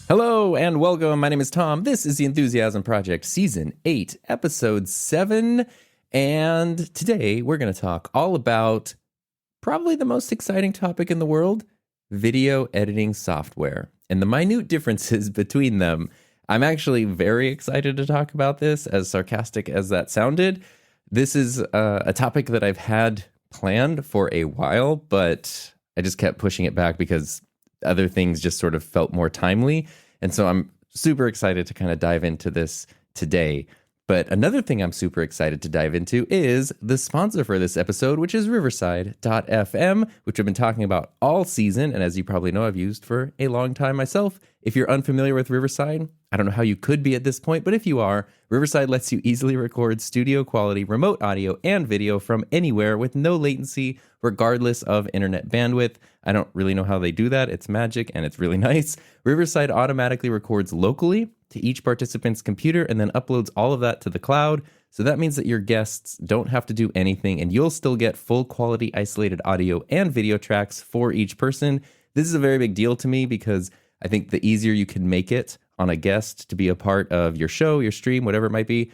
Hello and welcome. My name is Tom. This is the Enthusiasm Project Season 8, Episode 7. And today we're going to talk all about probably the most exciting topic in the world, video editing software, and the minute differences between them. I'm actually very excited to talk about this, as sarcastic as that sounded. This is a topic that I've had planned for a while, but I just kept pushing it back because other things just sort of felt more timely. And so I'm super excited to kind of dive into this today. But another thing I'm super excited to dive into is the sponsor for this episode, which is Riverside.fm, which I've been talking about all season. And as you probably know, I've used for a long time myself. If you're unfamiliar with Riverside, I don't know how you could be at this point, but if you are, Riverside lets you easily record studio quality remote audio and video from anywhere with no latency, regardless of internet bandwidth. I don't really know how they do that. It's magic and it's really nice. Riverside automatically records locally to each participant's computer and then uploads all of that to the cloud. So that means that your guests don't have to do anything and you'll still get full quality isolated audio and video tracks for each person. This is a very big deal to me because I think the easier you can make it on a guest to be a part of your show, your stream, whatever it might be,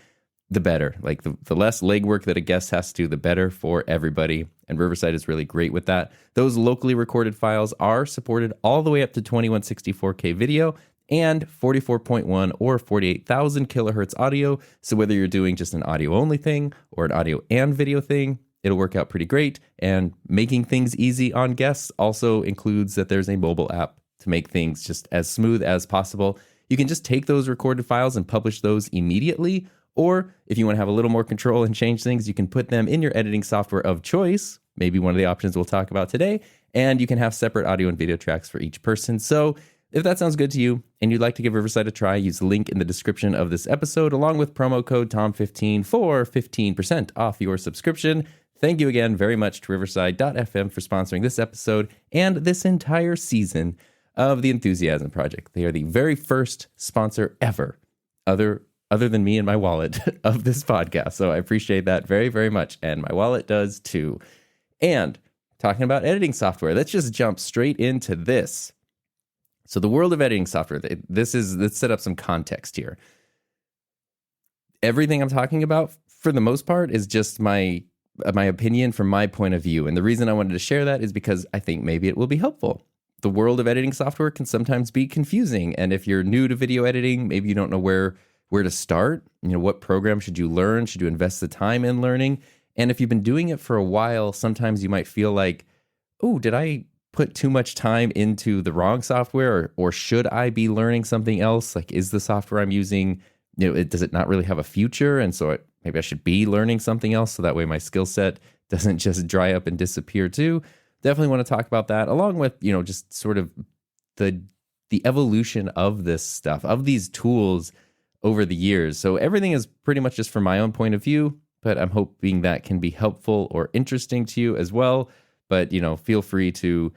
the better. Like the less legwork that a guest has to do, the better for everybody. And Riverside is really great with that. Those locally recorded files are supported all the way up to 2164K video and 44.1 or 48,000 kilohertz audio. So whether you're doing just an audio only thing or an audio and video thing, it'll work out pretty great. And making things easy on guests also includes that there's a mobile app to make things just as smooth as possible. You can just take those recorded files and publish those immediately. Or if you want to have a little more control and change things, you can put them in your editing software of choice, maybe one of the options we'll talk about today, and you can have separate audio and video tracks for each person. So if that sounds good to you and you'd like to give Riverside a try, use the link in the description of this episode along with promo code TOM15 for 15% off your subscription. Thank you again very much to Riverside.fm for sponsoring this episode and this entire season of the Enthusiasm Project. They are the very first sponsor ever, other than me and my wallet, of this podcast. So I appreciate that very, very much. And my wallet does too. And talking about editing software, let's just jump straight into this. So the world of editing software, let's set up some context here. Everything I'm talking about, for the most part, is just my opinion from my point of view. And the reason I wanted to share that is because I think maybe it will be helpful. The world of editing software can sometimes be confusing. And if you're new to video editing, maybe you don't know where to start. You know, what program should you learn? Should you invest the time in learning? And if you've been doing it for a while, sometimes you might feel like, oh, did I put too much time into the wrong software? Or should I be learning something else? Like, is the software I'm using, does it not really have a future? And so maybe I should be learning something else so that way my skill set doesn't just dry up and disappear too. Definitely want to talk about that, along with, just sort of the evolution of this stuff, of these tools over the years. So everything is pretty much just from my own point of view, but I'm hoping that can be helpful or interesting to you as well. But, feel free to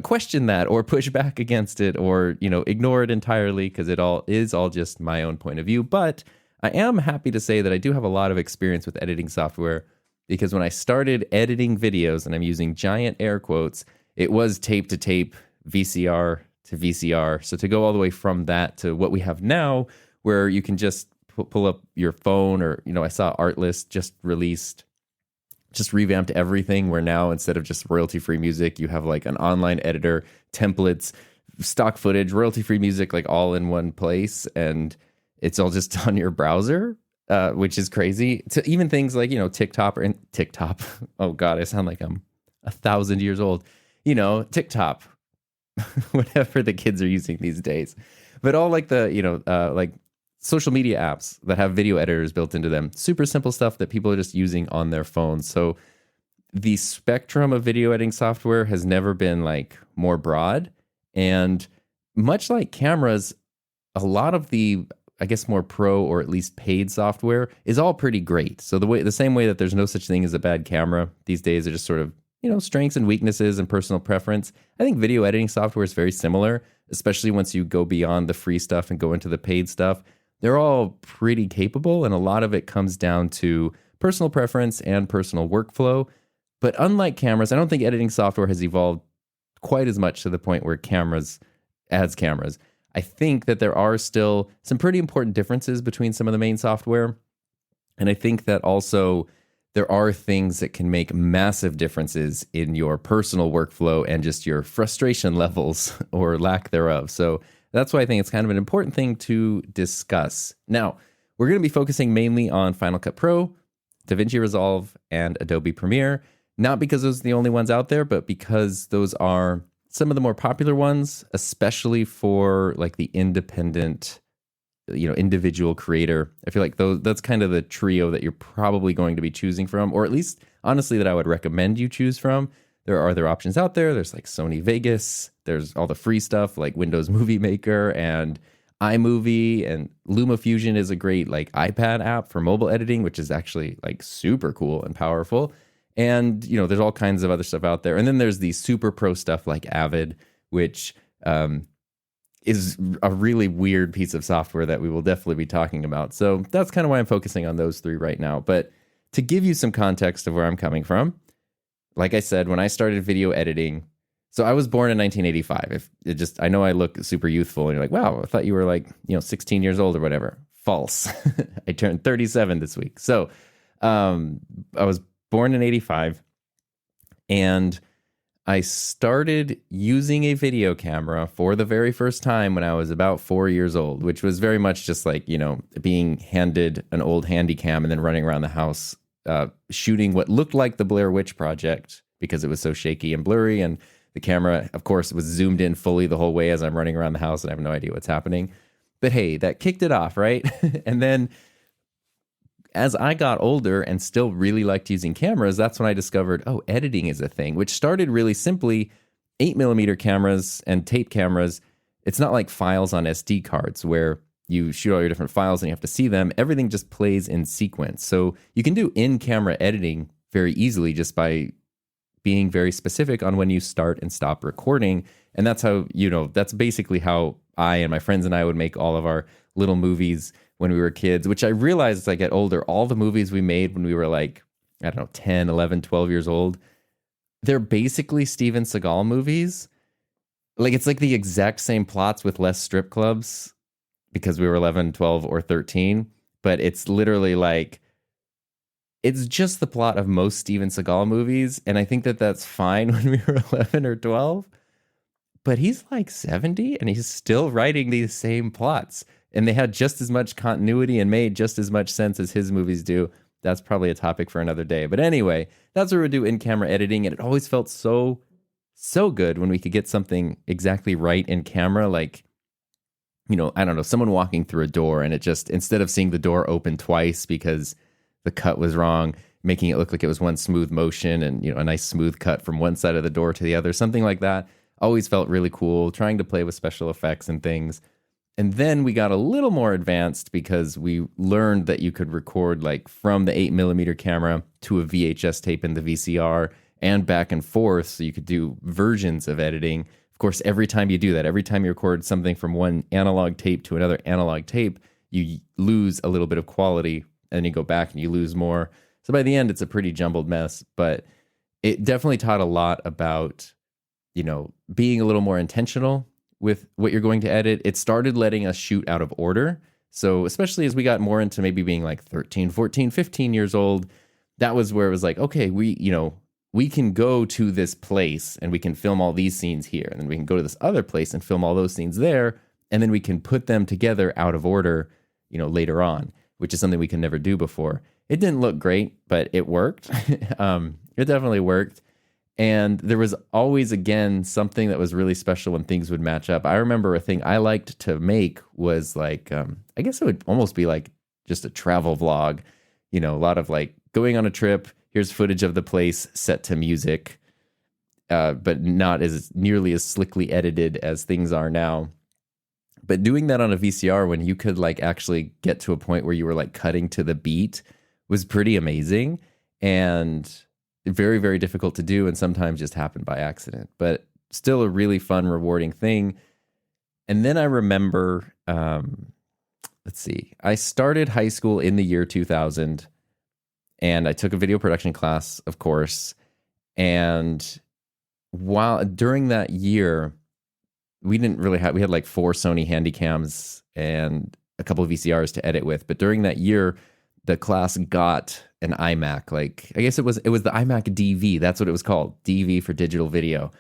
question that or push back against it or, ignore it entirely because it is all just my own point of view. But I am happy to say that I do have a lot of experience with editing software because when I started editing videos, and I'm using giant air quotes, it was tape to tape, VCR to VCR. So to go all the way from that to what we have now, where you can just pull up your phone or, I saw Artlist just revamped everything where now instead of just royalty-free music, you have like an online editor, templates, stock footage, royalty-free music, like all in one place. And it's all just on your browser, which is crazy. To even things like, TikTok. Oh God, I sound like I'm 1,000 years old. TikTok, whatever the kids are using these days. But all like the, like social media apps that have video editors built into them. Super simple stuff that people are just using on their phones. So the spectrum of video editing software has never been like more broad. And much like cameras, a lot of the I guess, more pro or at least paid software is all pretty great. So the same way that there's no such thing as a bad camera these days, are just sort of, strengths and weaknesses and personal preference. I think video editing software is very similar, especially once you go beyond the free stuff and go into the paid stuff. They're all pretty capable, and a lot of it comes down to personal preference and personal workflow. But unlike cameras, I don't think editing software has evolved quite as much to the point where cameras adds cameras. I think that there are still some pretty important differences between some of the main software. And I think that also there are things that can make massive differences in your personal workflow and just your frustration levels or lack thereof. So that's why I think it's kind of an important thing to discuss. Now, we're going to be focusing mainly on Final Cut Pro, Davinci Resolve, and Adobe Premiere. Not because those are the only ones out there, but because those are some of the more popular ones, especially for like the independent, individual creator. I feel like that's kind of the trio that you're probably going to be choosing from, or at least honestly that I would recommend you choose from. There are other options out there. There's like Sony Vegas. There's all the free stuff like Windows Movie Maker and iMovie, and LumaFusion is a great like iPad app for mobile editing, which is actually like super cool and powerful. And, there's all kinds of other stuff out there. And then there's the super pro stuff like Avid, which is a really weird piece of software that we will definitely be talking about. So that's kind of why I'm focusing on those three right now. But to give you some context of where I'm coming from, like I said, when I started video editing, so I was born in 1985. I know I look super youthful, and you're like, wow, I thought you were like, 16 years old or whatever. False. I turned 37 this week. So I was born in 85, and I started using a video camera for the very first time when I was about 4 years old, which was very much just like, being handed an old handy cam and then running around the house, shooting what looked like the Blair Witch Project because it was so shaky and blurry. And the camera, of course, was zoomed in fully the whole way as I'm running around the house and I have no idea what's happening. But hey, that kicked it off, right? And then as I got older and still really liked using cameras, that's when I discovered, editing is a thing, which started really simply. 8mm cameras and tape cameras, it's not like files on SD cards where you shoot all your different files and you have to see them. Everything just plays in sequence. So you can do in-camera editing very easily just by being very specific on when you start and stop recording. And that's how, that's basically how I and my friends and I would make all of our little movies when we were kids, which I realized as I get older, all the movies we made when we were like, 10, 11, 12 years old, they're basically Steven Seagal movies. Like, it's like the exact same plots with less strip clubs because we were 11, 12, or 13. But it's literally like, it's just the plot of most Steven Seagal movies. And I think that that's fine when we were 11 or 12. But he's like 70 and he's still writing these same plots. And they had just as much continuity and made just as much sense as his movies do. That's probably a topic for another day. But anyway, that's where we do in-camera editing. And it always felt so good when we could get something exactly right in camera. Like, someone walking through a door and it just, instead of seeing the door open twice because the cut was wrong, making it look like it was one smooth motion and, a nice smooth cut from one side of the door to the other, something like that. Always felt really cool, trying to play with special effects and things. And then we got a little more advanced because we learned that you could record like from the 8mm camera to a VHS tape in the VCR and back and forth. So you could do versions of editing. Of course, every time you do that, every time you record something from one analog tape to another analog tape, you lose a little bit of quality and then you go back and you lose more. So by the end, it's a pretty jumbled mess, but it definitely taught a lot about, being a little more intentional with what you're going to edit. It started letting us shoot out of order. So especially as we got more into maybe being like 13, 14, 15 years old, that was where it was like, okay, we can go to this place and we can film all these scenes here. And then we can go to this other place and film all those scenes there. And then we can put them together out of order, later on, which is something we could never do before. It didn't look great, but it worked. It definitely worked. And there was always, again, something that was really special when things would match up. I remember a thing I liked to make was like, I guess it would almost be like just a travel vlog, a lot of like going on a trip. Here's footage of the place set to music, but not as nearly as slickly edited as things are now. But doing that on a VCR when you could like actually get to a point where you were like cutting to the beat was pretty amazing and very, very difficult to do, and sometimes just happened by accident, but still a really fun, rewarding thing. And then I remember, let's see, I started high school in the year 2000, and I took a video production class, of course. And during that year, we had like 4 Sony Handycams and a couple of VCRs to edit with. But during that year, the class got an iMac. Like, I guess it was the iMac DV. That's what it was called, DV for digital video,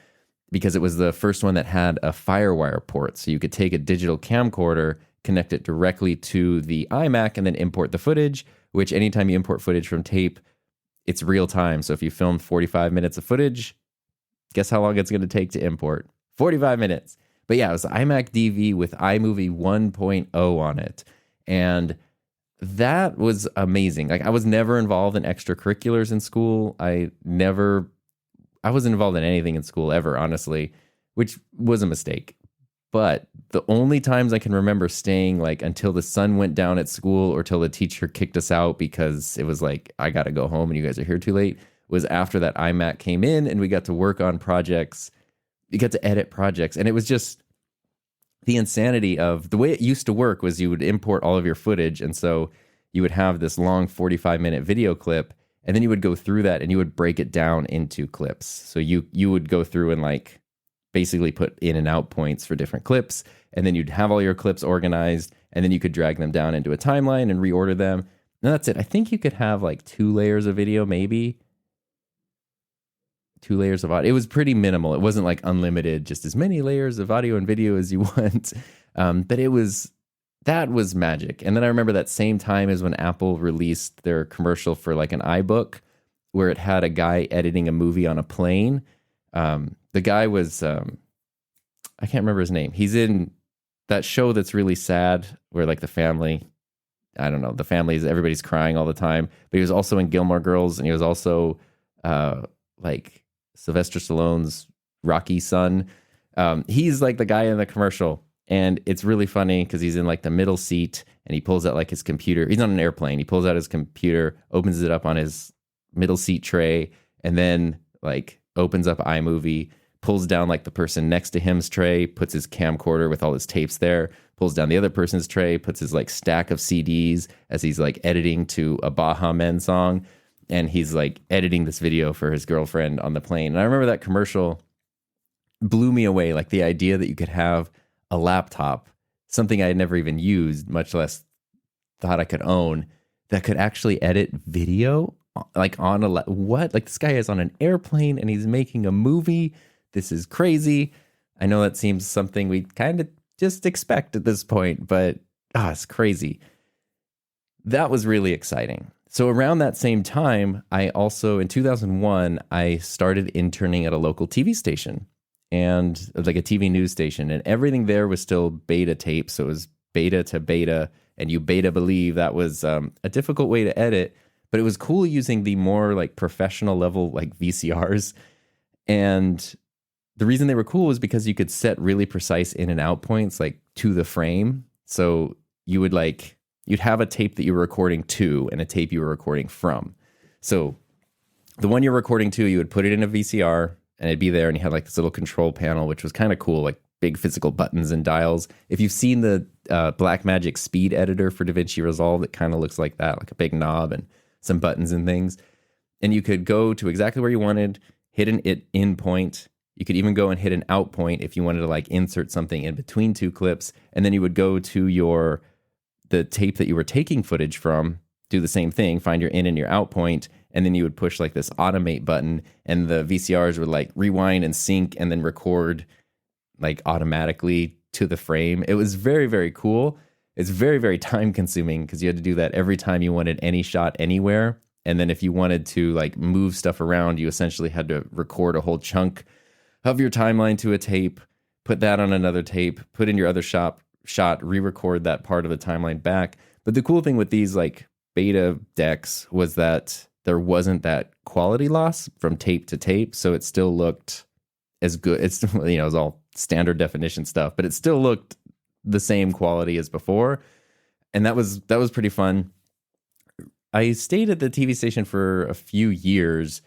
because it was the first one that had a FireWire port. So you could take a digital camcorder, connect it directly to the iMac, and then import the footage, which anytime you import footage from tape, it's real time. So if you film 45 minutes of footage, guess how long it's going to take to import? 45 minutes. But yeah, it was the iMac DV with iMovie 1.0 on it. And that was amazing. Like, I was never involved in extracurriculars in school. I wasn't involved in anything in school ever, honestly, which was a mistake. But the only times I can remember staying like until the sun went down at school or till the teacher kicked us out because it was like, I got to go home and you guys are here too late, was after that iMac came in and we got to work on projects. You got to edit projects. And it was just the insanity of the way it used to work was you would import all of your footage. And so you would have this long 45-minute video clip, and then you would go through that and you would break it down into clips. So you would go through and like basically put in and out points for different clips, and then you'd have all your clips organized, and then you could drag them down into a timeline and reorder them. And that's it. I think you could have like 2 layers of video, maybe 2 layers of audio. It was pretty minimal. It wasn't like unlimited, just as many layers of audio and video as you want. But that was magic. And then I remember that same time is when Apple released their commercial for like an iBook, where it had a guy editing a movie on a plane. The guy was, I can't remember his name. He's in that show that's really sad where like the family, I don't know, everybody's crying all the time. But he was also in Gilmore Girls, and he was also like Sylvester Stallone's Rocky son. He's like the guy in the commercial. And it's really funny because he's in like the middle seat and he pulls out like his computer. He's on an airplane. He pulls out his computer, opens it up on his middle seat tray, and then like opens up iMovie, pulls down like the person next to him's tray, puts his camcorder with all his tapes there, pulls down the other person's tray, puts his like stack of CDs as he's like editing to a Baha Men song. And he's like editing this video for his girlfriend on the plane. And I remember that commercial blew me away. Like the idea that you could have a laptop, something I had never even used, much less thought I could own, that could actually edit video like on what? Like this guy is on an airplane and he's making a movie. This is crazy. I know that seems something we kind of just expect at this point, but it's crazy. That was really exciting. So around that same time, I also, in 2001, I started interning at a local TV station, and like a TV news station, and everything there was still beta tape. So it was beta to beta, and you beta believe. That was a difficult way to edit, but it was cool using the more like professional level like VCRs. And the reason they were cool was because you could set really precise in and out points like to the frame. So you'd have a tape that you were recording to and a tape you were recording from. So the one you're recording to, you would put it in a VCR and it'd be there, and you had like this little control panel, which was kind of cool, like big physical buttons and dials. If you've seen the Blackmagic speed editor for Davinci Resolve, it kind of looks like that, like a big knob and some buttons and things. And you could go to exactly where you wanted, hit an in point. You could even go and hit an out point if you wanted to like insert something in between 2 clips. And then you would go to the tape that you were taking footage from, do the same thing, find your in and your out point, and then you would push like this automate button, and the VCRs would like rewind and sync and then record like automatically to the frame. It was very, very cool. It's very, very time consuming because you had to do that every time you wanted any shot anywhere. And then if you wanted to like move stuff around, you essentially had to record a whole chunk of your timeline to a tape, put that on another tape, put in your other shot, re-record that part of the timeline back. But the cool thing with these like beta decks was that there wasn't that quality loss from tape to tape, so it still looked as good. It's, it was all standard definition stuff, but it still looked the same quality as before. And that was pretty fun. I stayed at the TV station for a few years,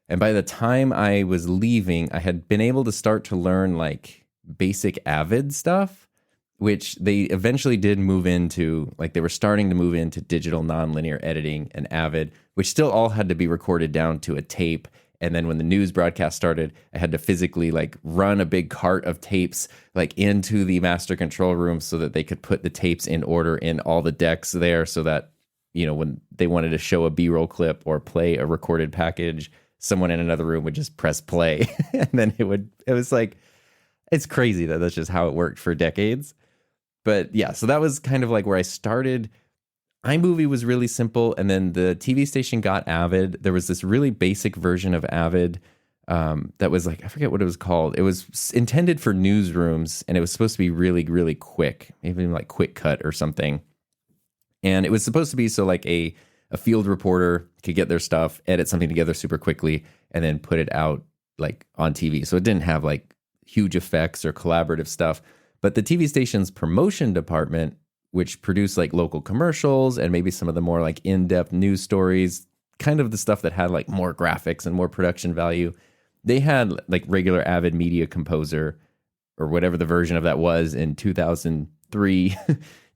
and by the time I was leaving, I had been able to start to learn like basic Avid stuff, which they eventually did move into. Like they were starting to move into digital nonlinear editing and Avid, which still all had to be recorded down to a tape. And then when the news broadcast started, I had to physically like run a big cart of tapes like into the master control room so that they could put the tapes in order in all the decks there, so that, you know, when they wanted to show a B-roll clip or play a recorded package, someone in another room would just press play. And then it was like, it's crazy that that's just how it worked for decades. But yeah, so that was kind of like where I started. iMovie was really simple, and then the TV station got Avid. There was this really basic version of Avid that was like, I forget what it was called. It was intended for newsrooms, and it was supposed to be really, really quick, even like Quick Cut or something. And it was supposed to be so like a field reporter could get their stuff, edit something together super quickly, and then put it out like on TV. So it didn't have like huge effects or collaborative stuff. But the TV station's promotion department, which produced like local commercials and maybe some of the more like in-depth news stories, kind of the stuff that had like more graphics and more production value, they had like regular Avid Media Composer or whatever the version of that was in 2003,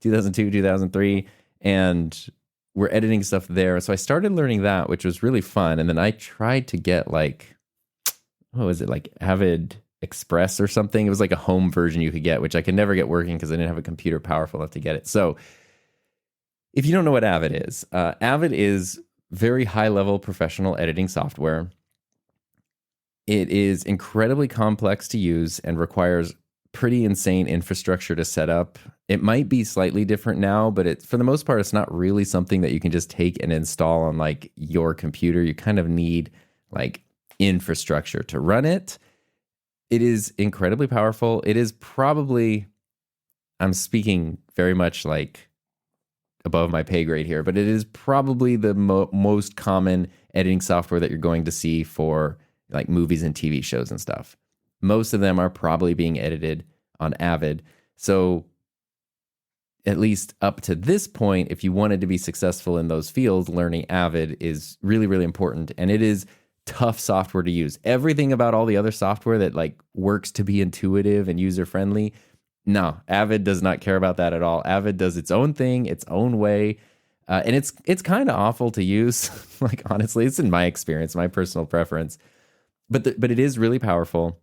2002, 2003. And we're editing stuff there. So I started learning that, which was really fun. And then I tried to get like, what was it, like Avid Express or something. It was like a home version you could get, which I could never get working because I didn't have a computer powerful enough to get it. So if you don't know what Avid is very high-level professional editing software. It is incredibly complex to use and requires pretty insane infrastructure to set up. It might be slightly different now, but for the most part, it's not really something that you can just take and install on like your computer. You kind of need like infrastructure to run it. It is incredibly powerful. It is probably, I'm speaking very much like above my pay grade here, but it is probably the most common editing software that you're going to see for like movies and TV shows and stuff. Most of them are probably being edited on Avid. So at least up to this point, if you wanted to be successful in those fields, learning Avid is really, really important. And it is tough software to use. Everything about all the other software that like works to be intuitive and user-friendly, no, Avid does not care about that at all. Avid does its own thing, its own way. And it's kind of awful to use. Like, honestly, it's in my experience, my personal preference. But it is really powerful,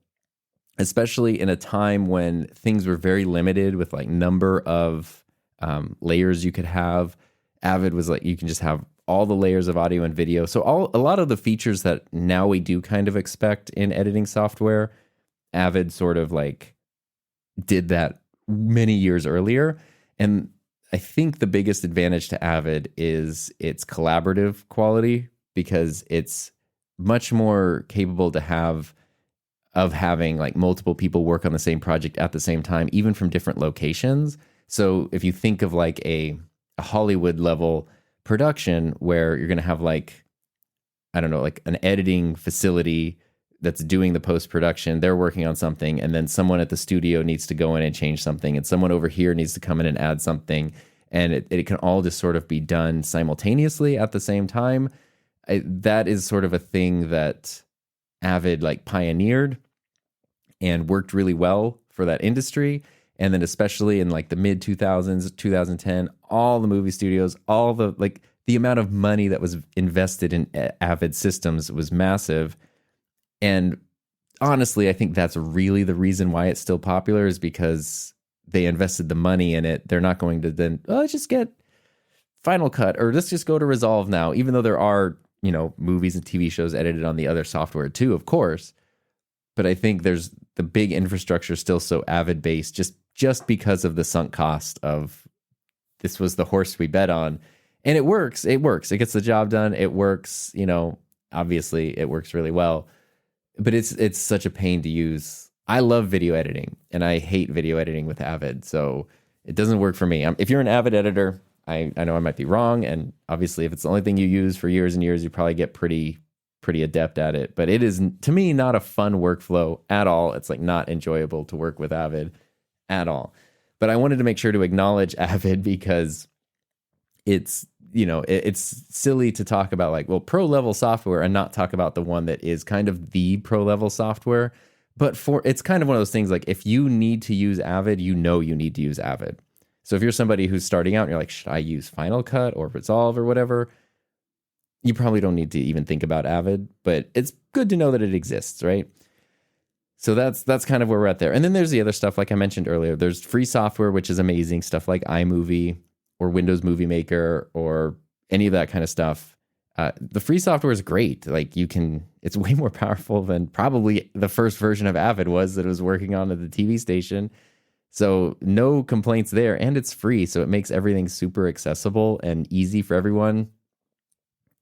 especially in a time when things were very limited with like number of layers you could have. Avid was like, you can just have all the layers of audio and video. So a lot of the features that now we do kind of expect in editing software, Avid sort of like did that many years earlier. And I think the biggest advantage to Avid is its collaborative quality, because it's much more capable to having like multiple people work on the same project at the same time, even from different locations. So if you think of like a Hollywood level production where you're going to have like, I don't know, like an editing facility that's doing the post-production, they're working on something, and then someone at the studio needs to go in and change something, and someone over here needs to come in and add something, and it can all just sort of be done simultaneously at the same time. That is sort of a thing that Avid like pioneered and worked really well for that industry. And then especially in like the mid 2000s, 2010, all the movie studios, all the like the amount of money that was invested in Avid systems was massive. And honestly, I think that's really the reason why it's still popular, is because they invested the money in it. They're not going to then, let's just get Final Cut, or let's just go to Resolve now, even though there are, you know, movies and TV shows edited on the other software too, of course. But I think there's the big infrastructure still so Avid based, just because of the sunk cost of this was the horse we bet on. And it works. It gets the job done. It works, you know, obviously it works really well. But it's such a pain to use. I love video editing, and I hate video editing with Avid. So it doesn't work for me. If you're an Avid editor, I know I might be wrong. And obviously, if it's the only thing you use for years and years, you probably get pretty adept at it. But it is, to me, not a fun workflow at all. It's like not enjoyable to work with Avid at all. But I wanted to make sure to acknowledge Avid because it's, it's silly to talk about like, well, pro level software and not talk about the one that is kind of the pro level software. But it's kind of one of those things like if you need to use Avid, you need to use Avid. So if you're somebody who's starting out and you're like, should I use Final Cut or Resolve or whatever? You probably don't need to even think about Avid, but it's good to know that it exists, right? So that's kind of where we're at there. And then there's the other stuff, like I mentioned earlier. There's free software, which is amazing, stuff like iMovie or Windows Movie Maker or any of that kind of stuff. The free software is great. Like it's way more powerful than probably the first version of Avid was that it was working on at the TV station. So no complaints there. And it's free. So it makes everything super accessible and easy for everyone.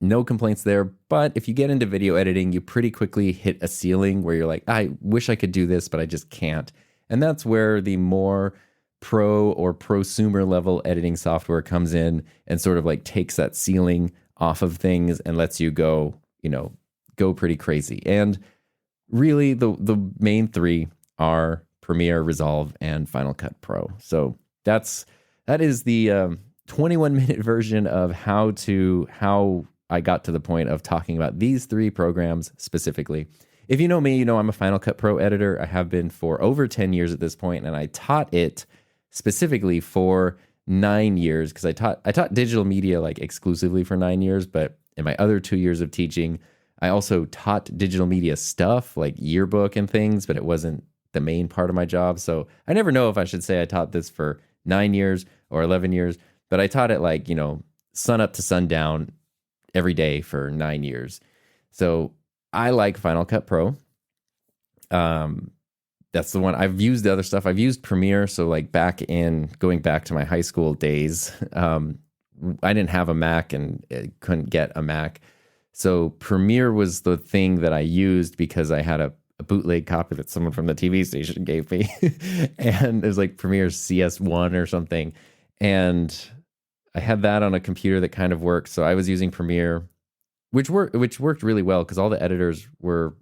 No complaints there. But if you get into video editing, you pretty quickly hit a ceiling where you're like, I wish I could do this, but I just can't. And that's where the more pro or prosumer level editing software comes in and sort of like takes that ceiling off of things and lets you go pretty crazy. And really the main three are Premiere, Resolve, and Final Cut Pro. So that is the 21-minute version of how I got to the point of talking about these three programs specifically. If you know me, you know I'm a Final Cut Pro editor. I have been for over 10 years at this point, and I taught it specifically for 9 years because I taught digital media like exclusively for 9 years, but in my other 2 years of teaching, I also taught digital media stuff like yearbook and things, but it wasn't the main part of my job. So I never know if I should say I taught this for 9 years or 11 years, but I taught it like, sun up to sundown every day for 9 years. So I like Final Cut Pro. That's the one. I've used the other stuff. I've used Premiere. So like going back to my high school days, I didn't have a Mac and couldn't get a Mac. So Premiere was the thing that I used because I had a bootleg copy that someone from the TV station gave me. And it was like Premiere CS1 or something. And I had that on a computer that kind of worked. So I was using Premiere, which worked really well because all the editors were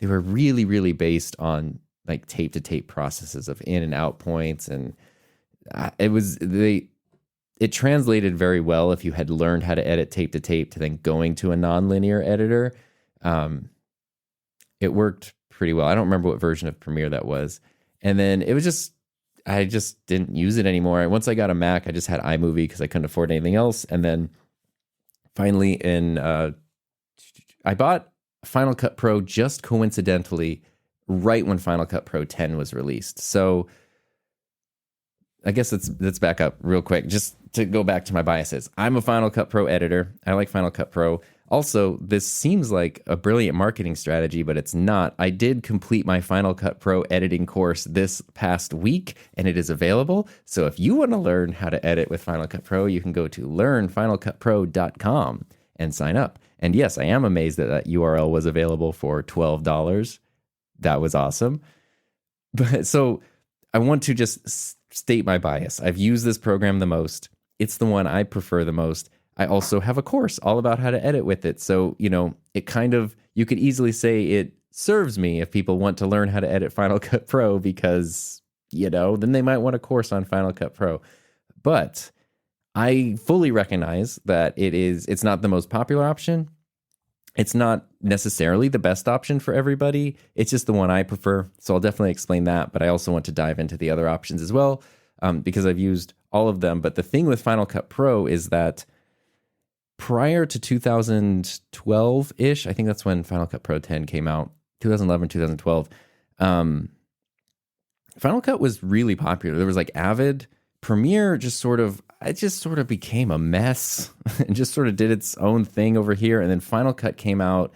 really, really based on like tape to tape processes of in and out points. And it translated very well if you had learned how to edit tape to tape to then going to a nonlinear editor. It worked pretty well. I don't remember what version of Premiere that was. And then I just didn't use it anymore. Once I got a Mac, I just had iMovie because I couldn't afford anything else. And then finally I bought Final Cut Pro just coincidentally right when Final Cut Pro 10 was released. So I guess let's back up real quick just to go back to my biases. I'm a Final Cut Pro editor. I like Final Cut Pro. Also, this seems like a brilliant marketing strategy, but it's not. I did complete my Final Cut Pro editing course this past week, and it is available. So if you want to learn how to edit with Final Cut Pro, you can go to learnfinalcutpro.com and sign up. And yes, I am amazed that URL was available for $12. That was awesome. But so I want to just state my bias. I've used this program the most. It's the one I prefer the most. I also have a course all about how to edit with it. So, it kind of, you could easily say it serves me if people want to learn how to edit Final Cut Pro because, then they might want a course on Final Cut Pro. But I fully recognize that it's not the most popular option. It's not necessarily the best option for everybody. It's just the one I prefer. So I'll definitely explain that. But I also want to dive into the other options as well because I've used all of them. But the thing with Final Cut Pro is that prior to 2012-ish, I think that's when Final Cut Pro 10 came out, 2011, 2012, Final Cut was really popular. There was like Avid. Premiere just sort of became a mess and just sort of did its own thing over here. And then Final Cut came out.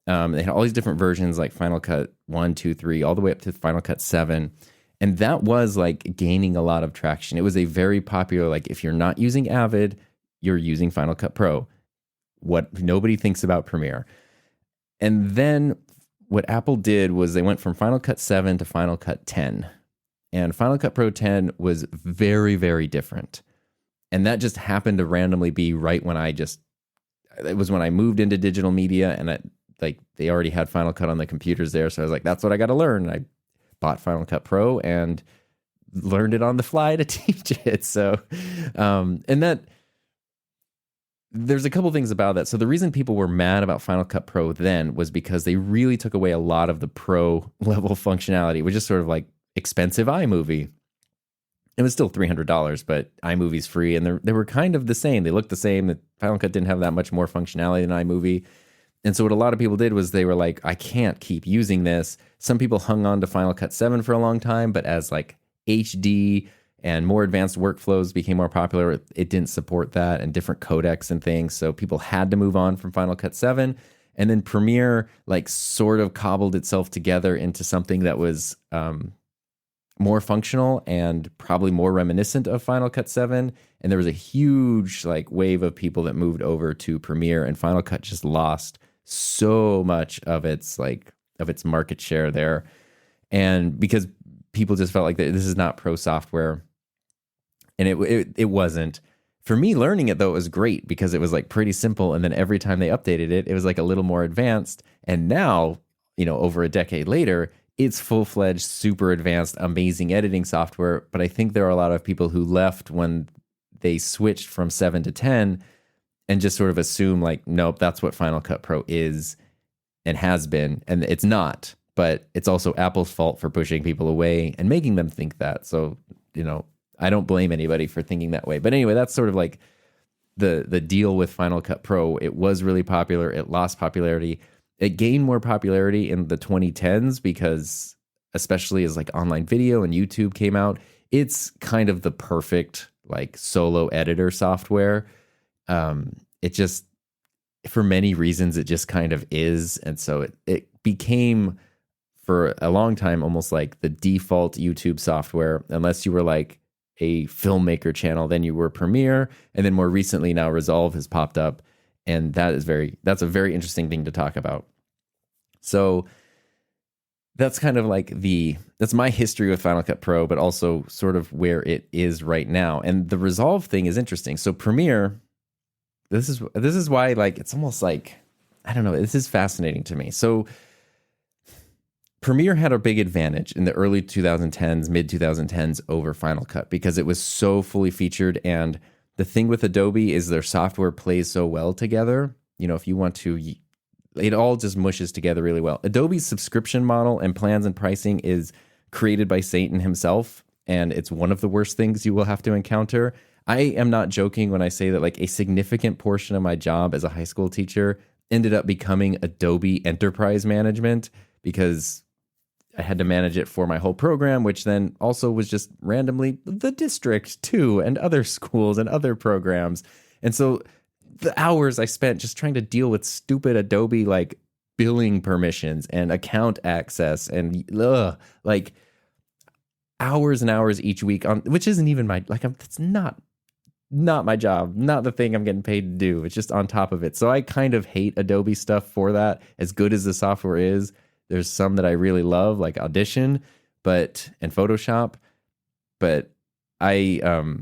They had all these different versions like Final Cut 1, 2, 3, all the way up to Final Cut 7. And that was like gaining a lot of traction. It was a very popular, like if you're not using Avid, you're using Final Cut Pro. What nobody thinks about Premiere. And then what Apple did was they went from Final Cut 7 to Final Cut 10. And Final Cut Pro 10 was very, very different. And that just happened to randomly be right when it was when I moved into digital media and they already had Final Cut on the computers there. So I was like, that's what I got to learn. And I bought Final Cut Pro and learned it on the fly to teach it. So, and that there's a couple things about that. So the reason people were mad about Final Cut Pro then was because they really took away a lot of the pro level functionality, which is sort of like expensive iMovie. It was still $300, but iMovie's free, and they were kind of the same. They looked the same. The Final Cut didn't have that much more functionality than iMovie. And so what a lot of people did was they were like, I can't keep using this. Some people hung on to Final Cut 7 for a long time, but as like HD and more advanced workflows became more popular, it didn't support that, and different codecs and things. So people had to move on from Final Cut 7. And then Premiere like sort of cobbled itself together into something that was more functional and probably more reminiscent of Final Cut 7. And there was a huge like wave of people that moved over to Premiere, and Final Cut just lost so much of its market share there. And because people just felt like this is not pro software. And it wasn't. For me, learning it though, it was great because it was like pretty simple. And then every time they updated it, it was like a little more advanced. And now, over a decade later, it's full-fledged, super advanced, amazing editing software. But I think there are a lot of people who left when they switched from 7 to 10 and just sort of assume like, nope, that's what Final Cut Pro is and has been. And it's not, but it's also Apple's fault for pushing people away and making them think that. So, I don't blame anybody for thinking that way. But anyway, that's sort of like the deal with Final Cut Pro. It was really popular. It lost popularity. It gained more popularity in the 2010s because, especially as like online video and YouTube came out, it's kind of the perfect like solo editor software. It just, for many reasons, it just kind of is. And so it became for a long time almost like the default YouTube software, unless you were like a filmmaker channel, then you were Premiere. And then more recently now Resolve has popped up. And that's a very interesting thing to talk about. So that's kind of like that's my history with Final Cut Pro, but also sort of where it is right now. And the Resolve thing is interesting. So Premiere, this is why like it's almost like, I don't know, this is fascinating to me. So Premiere had a big advantage in the early 2010s, mid 2010s over Final Cut because it was so fully featured. And the thing with Adobe is their software plays so well together. If you want to, it all just mushes together really well. Adobe's subscription model and plans and pricing is created by Satan himself, and it's one of the worst things you will have to encounter. I am not joking when I say that like a significant portion of my job as a high school teacher ended up becoming Adobe Enterprise Management because I had to manage it for my whole program, which then also was just randomly the district too, and other schools and other programs. And so the hours I spent just trying to deal with stupid Adobe like billing permissions and account access and like hours and hours each week on, which isn't even it's not my job, not the thing I'm getting paid to do. It's just on top of it. So I kind of hate Adobe stuff for that. As good as the software is, there's some that I really love, like Audition, and Photoshop, but I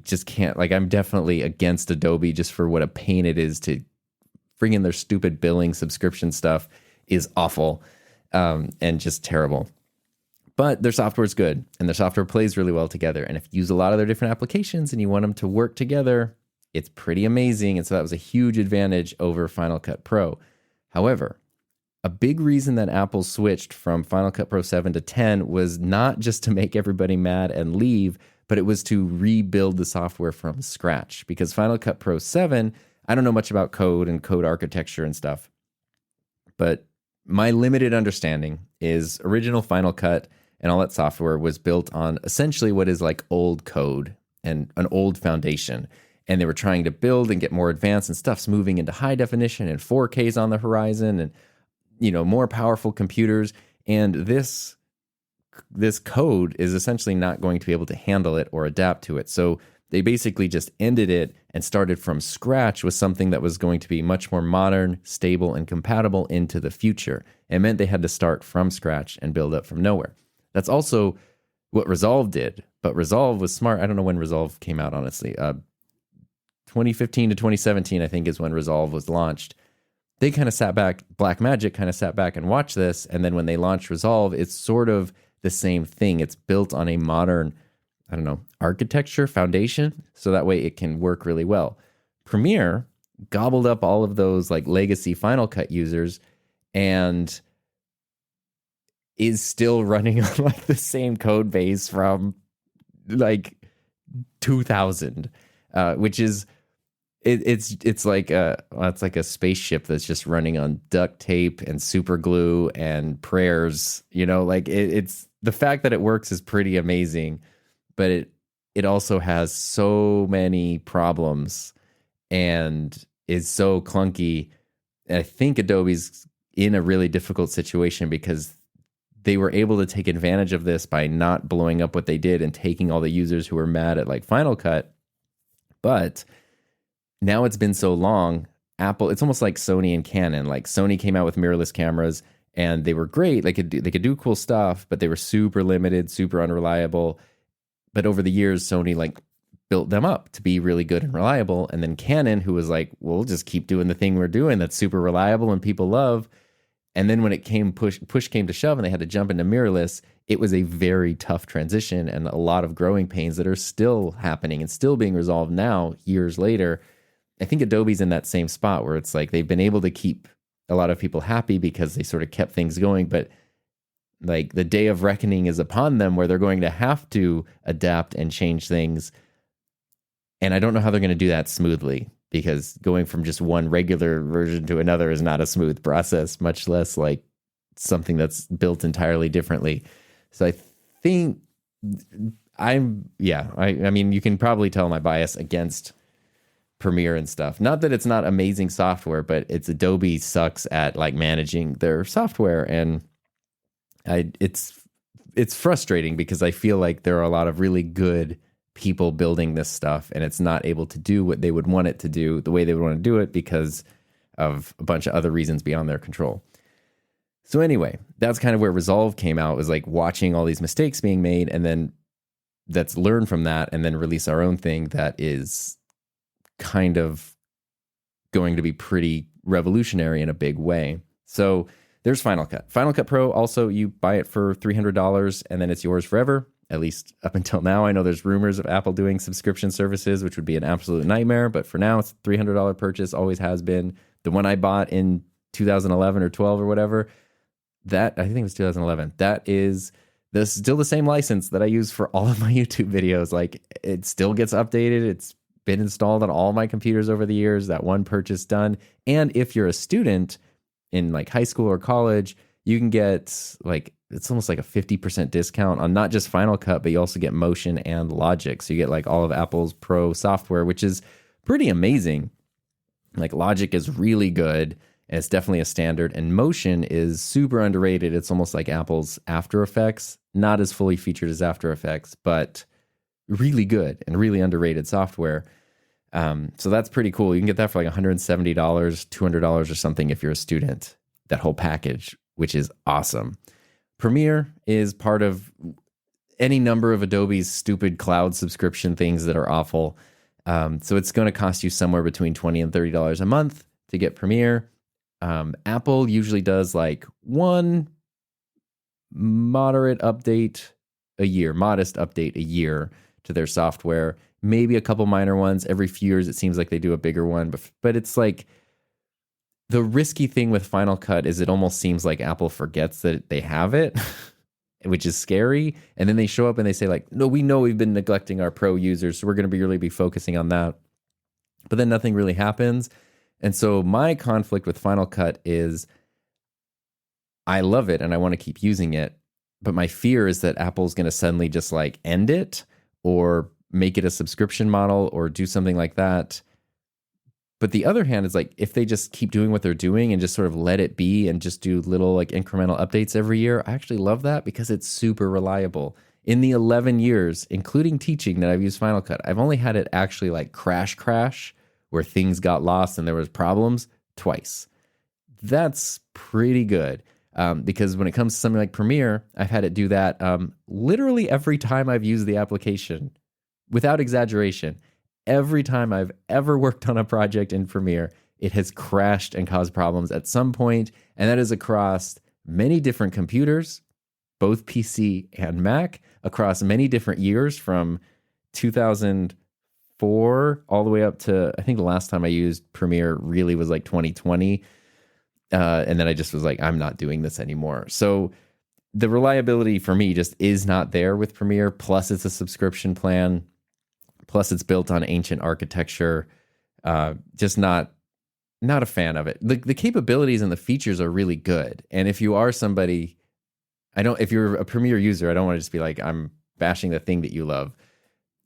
just can't, like, I'm definitely against Adobe just for what a pain it is to bring in their stupid billing subscription stuff is awful, and just terrible. But their software is good, and their software plays really well together. And if you use a lot of their different applications and you want them to work together, it's pretty amazing. And so that was a huge advantage over Final Cut Pro. However, a big reason that Apple switched from Final Cut Pro 7 to 10 was not just to make everybody mad and leave, but it was to rebuild the software from scratch. Because Final Cut Pro 7, I don't know much about code and code architecture and stuff, but my limited understanding is original Final Cut and all that software was built on essentially what is like old code and an old foundation. And they were trying to build and get more advanced, and stuff's moving into high definition and 4Ks on the horizon and more powerful computers, and this code is essentially not going to be able to handle it or adapt to it. So they basically just ended it and started from scratch with something that was going to be much more modern, stable, and compatible into the future. It meant they had to start from scratch and build up from nowhere. That's also what Resolve did, but Resolve was smart. I don't know when Resolve came out, honestly. 2015 to 2017, I think, is when Resolve was launched. They kind of sat back, Blackmagic kind of sat back and watched this, and then when they launched Resolve, it sort of the same thing. It's built on a modern, I don't know, architecture foundation, so that way it can work really well. Premiere gobbled up all of those like legacy Final Cut users and is still running on like the same code base from like 2000, which is it's like a spaceship that's just running on duct tape and super glue and prayers. Like it's the fact that it works is pretty amazing, but it also has so many problems and is so clunky. And I think Adobe's in a really difficult situation because they were able to take advantage of this by not blowing up what they did and taking all the users who were mad at like Final Cut. But now it's been so long, Apple, it's almost like Sony and Canon. Like Sony came out with mirrorless cameras and they were great. They could do cool stuff, but they were super limited, super unreliable. But over the years, Sony like built them up to be really good and reliable. And then Canon, who was like, we'll just keep doing the thing we're doing that's super reliable and people love. And then when it push came to shove and they had to jump into mirrorless, it was a very tough transition and a lot of growing pains that are still happening and still being resolved now, years later. I think Adobe's in that same spot where it's like they've been able to keep a lot of people happy because they sort of kept things going, but like the day of reckoning is upon them where they're going to have to adapt and change things. And I don't know how they're going to do that smoothly, because going from just one regular version to another is not a smooth process, much less like something that's built entirely differently. So I think I mean, you can probably tell my bias against Premiere and stuff. Not that it's not amazing software, but it's Adobe sucks at like managing their software. And it's frustrating because I feel like there are a lot of really good people building this stuff and it's not able to do what they would want it to do the way they would want to do it because of a bunch of other reasons beyond their control. So anyway, that's kind of where Resolve came out, was like watching all these mistakes being made, and then let's learn from that and then release our own thing that is kind of going to be pretty revolutionary in a big way. So there's Final Cut. Final Cut Pro, also you buy it for $300 and then it's yours forever. At least up until now. I know there's rumors of Apple doing subscription services, which would be an absolute nightmare. But for now, it's a $300 purchase, always has been. The one I bought in 2011 or 12 or whatever, that, I think it was 2011, that is still the same license that I use for all of my YouTube videos. Like, it still gets updated. It's been installed on all my computers over the years, that one purchase done. And if you're a student in like high school or college, you can get like, it's almost like a 50% discount on not just Final Cut, but you also get Motion and Logic. So you get like all of Apple's Pro software, which is pretty amazing. Like Logic is really good and it's definitely a standard. And Motion is super underrated. It's almost like Apple's After Effects, not as fully featured as After Effects, but really good and really underrated software. So that's pretty cool. You can get that for like $170, $200 or something if you're a student, that whole package, which is awesome. Premiere is part of any number of Adobe's stupid cloud subscription things that are awful. So it's going to cost you somewhere between $20 and $30 a month to get Premiere. Apple usually does like one modest update a year to their software. Maybe a couple minor ones. Every few years it seems like they do a bigger one. But it's like, the risky thing with Final Cut is it almost seems like Apple forgets that they have it, which is scary. And then they show up and they say like, no, we know we've been neglecting our pro users, so we're going to really be focusing on that. But then nothing really happens. And so my conflict with Final Cut is I love it and I want to keep using it. But my fear is that Apple's going to suddenly just like end it or make it a subscription model or do something like that. But the other hand is like, if they just keep doing what they're doing and just sort of let it be and just do little like incremental updates every year, I actually love that because it's super reliable. In the 11 years, including teaching, that I've used Final Cut, I've only had it actually like crash where things got lost and there was problems twice. That's pretty good. Because when it comes to something like Premiere, I've had it do that literally every time I've used the application, without exaggeration. Every time I've ever worked on a project in Premiere, it has crashed and caused problems at some point, and that is across many different computers, both PC and Mac across many different years from 2004 all the way up to, I think the last time I used Premiere really was like 2020. And then I just was like, I'm not doing this anymore. So the reliability for me just is not there with Premiere. Plus it's a subscription plan. Plus it's built on ancient architecture. Just not a fan of it. The capabilities and the features are really good. And if you are somebody, if you're a Premiere user, I don't want to just be like, I'm bashing the thing that you love.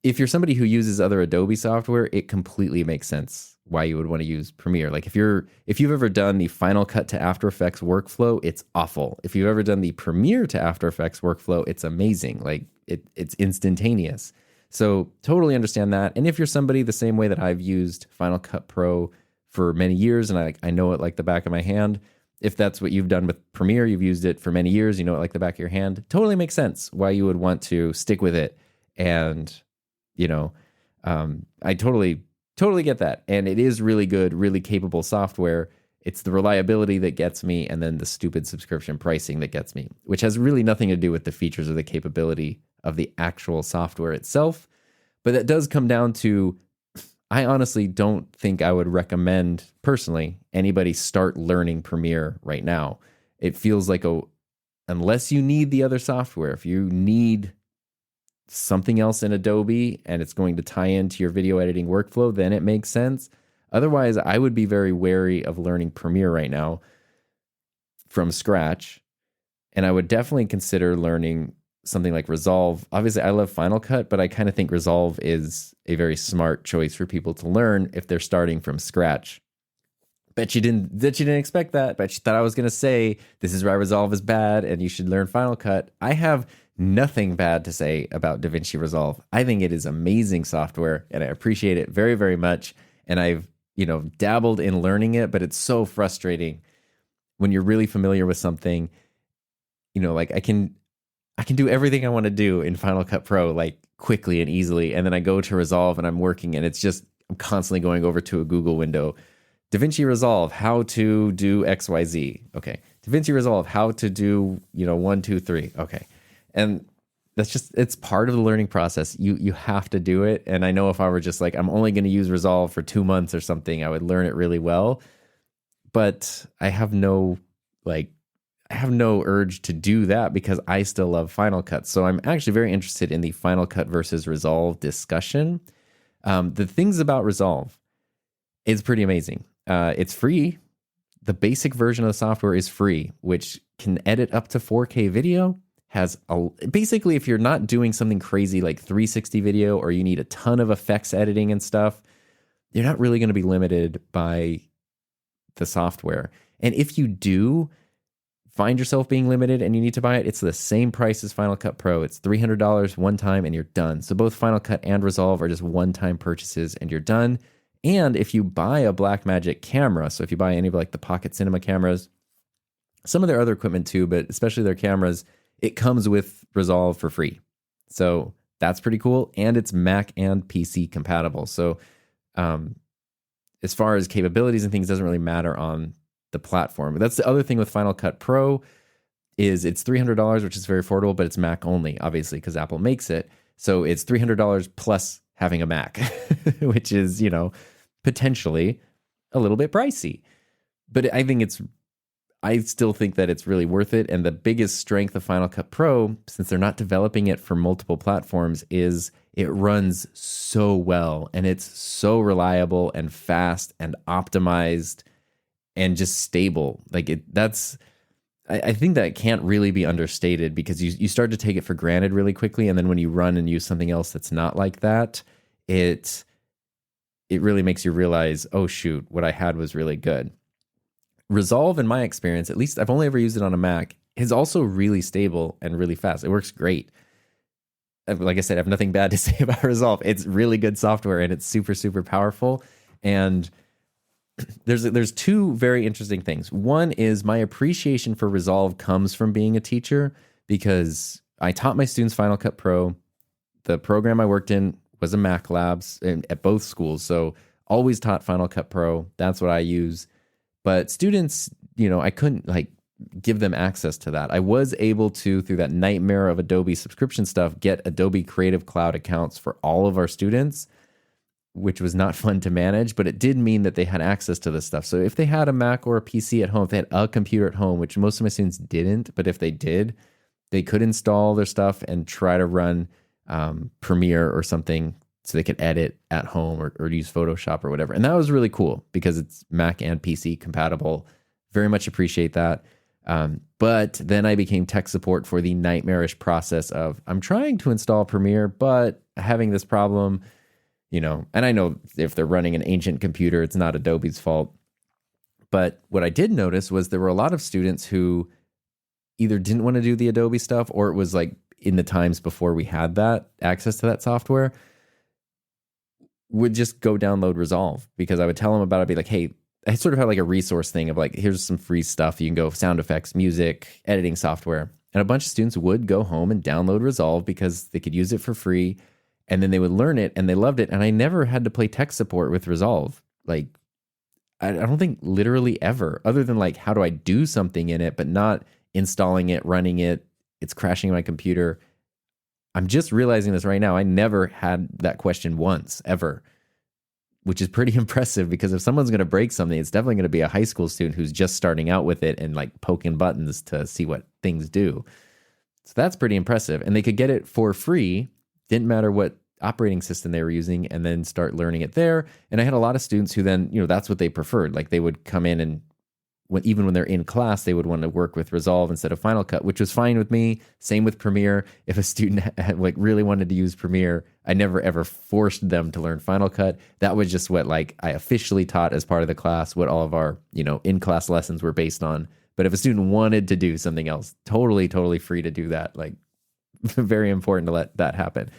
If you're somebody who uses other Adobe software, it completely makes sense why you would want to use Premiere. Like if you've ever done the Final Cut to After Effects workflow, it's awful. If you've ever done the Premiere to After Effects workflow, it's amazing. Like it's instantaneous. So totally understand that. And if you're somebody the same way that I've used Final Cut Pro for many years, and I know it like the back of my hand, if that's what you've done with Premiere, you've used it for many years, you know it like the back of your hand, totally makes sense why you would want to stick with it. And, I totally get that. And it is really good, really capable software. It's the reliability that gets me, and then the stupid subscription pricing that gets me, which has really nothing to do with the features or the capability of the actual software itself. But that does come down to, I honestly don't think I would recommend, personally, anybody start learning Premiere right now. It feels like unless you need the other software, if you need something else in Adobe and it's going to tie into your video editing workflow, then it makes sense. Otherwise, I would be very wary of learning Premiere right now from scratch. And I would definitely consider learning something like Resolve. Obviously, I love Final Cut, but I kind of think Resolve is a very smart choice for people to learn if they're starting from scratch. Bet you didn't expect that. Bet you thought I was going to say, this is why Resolve is bad and you should learn Final Cut. I have nothing bad to say about Davinci Resolve. I think it is amazing software and I appreciate it very, very much. And I've, dabbled in learning it, but it's so frustrating when you're really familiar with something, like I can do everything I want to do in Final Cut Pro, like quickly and easily. And then I go to Resolve and I'm working and I'm constantly going over to a Google window. Davinci Resolve, how to do XYZ. Okay. Davinci Resolve, how to do, 1, 2, 3. Okay. And it's part of the learning process. You have to do it. And I know if I were just like, I'm only going to use Resolve for 2 months or something, I would learn it really well. But I have no urge to do that because I still love Final Cut. So I'm actually very interested in the Final Cut versus Resolve discussion. The things about Resolve is pretty amazing. It's free. The basic version of the software is free, which can edit up to 4K video. Basically, if you're not doing something crazy like 360 video or you need a ton of effects editing and stuff, you're not really going to be limited by the software. And if you do find yourself being limited and you need to buy it, it's the same price as Final Cut Pro. It's $300 one time and you're done. So both Final Cut and Resolve are just one-time purchases and you're done. And if you buy a Blackmagic camera, so if you buy any of like the Pocket Cinema cameras, some of their other equipment too, but especially their cameras, it comes with Resolve for free. So that's pretty cool. And it's Mac and PC compatible. So as far as capabilities and things, it doesn't really matter on the platform. But that's the other thing with Final Cut Pro is it's $300, which is very affordable, but it's Mac only, obviously, because Apple makes it. So it's $300 plus having a Mac, which is, potentially a little bit pricey. But I still think that it's really worth it. And the biggest strength of Final Cut Pro, since they're not developing it for multiple platforms, is it runs so well and it's so reliable and fast and optimized and just stable. I think that can't really be understated because you start to take it for granted really quickly. And then when you run and use something else that's not like that, it really makes you realize, oh shoot, what I had was really good. Resolve, in my experience, at least I've only ever used it on a Mac, is also really stable and really fast. It works great. Like I said, I have nothing bad to say about Resolve. It's really good software and it's super, super powerful. And there's two very interesting things. One is my appreciation for Resolve comes from being a teacher because I taught my students Final Cut Pro. The program I worked in was a Mac Labs at both schools. So always taught Final Cut Pro. That's what I use. But students, I couldn't give them access to that. I was able to, through that nightmare of Adobe subscription stuff, get Adobe Creative Cloud accounts for all of our students, which was not fun to manage, but it did mean that they had access to this stuff. So if they had a Mac or a PC at home, if they had a computer at home, which most of my students didn't, but if they did, they could install their stuff and try to run Premiere or something so they could edit at home or use Photoshop or whatever. And that was really cool because it's Mac and PC compatible. Very much appreciate that. But then I became tech support for the nightmarish process of I'm trying to install Premiere, but having this problem, and I know if they're running an ancient computer, it's not Adobe's fault. But what I did notice was there were a lot of students who either didn't want to do the Adobe stuff, or it was like in the times before we had that access to that software, would just go download Resolve because I would tell them about it. I'd be like, hey, I sort of had like a resource thing of like, here's some free stuff. You can go sound effects, music, editing software. And a bunch of students would go home and download Resolve because they could use it for free. And then they would learn it and they loved it. And I never had to play tech support with Resolve. Like, I don't think literally ever, other than like, how do I do something in it, but not installing it, running it. It's crashing my computer. I'm just realizing this right now. I never had that question once, ever, which is pretty impressive because if someone's going to break something, it's definitely going to be a high school student who's just starting out with it and like poking buttons to see what things do. So that's pretty impressive. And they could get it for free. Didn't matter what operating system they were using, and then start learning it there. And I had a lot of students who then, that's what they preferred. Like they would come in and even when they're in class, they would want to work with Resolve instead of Final Cut, which was fine with me. Same with Premiere. If a student had, really wanted to use Premiere, I never ever forced them to learn Final Cut. That was just what I officially taught as part of the class, what all of our, in-class lessons were based on. But if a student wanted to do something else, totally free to do that. Very important to let that happen.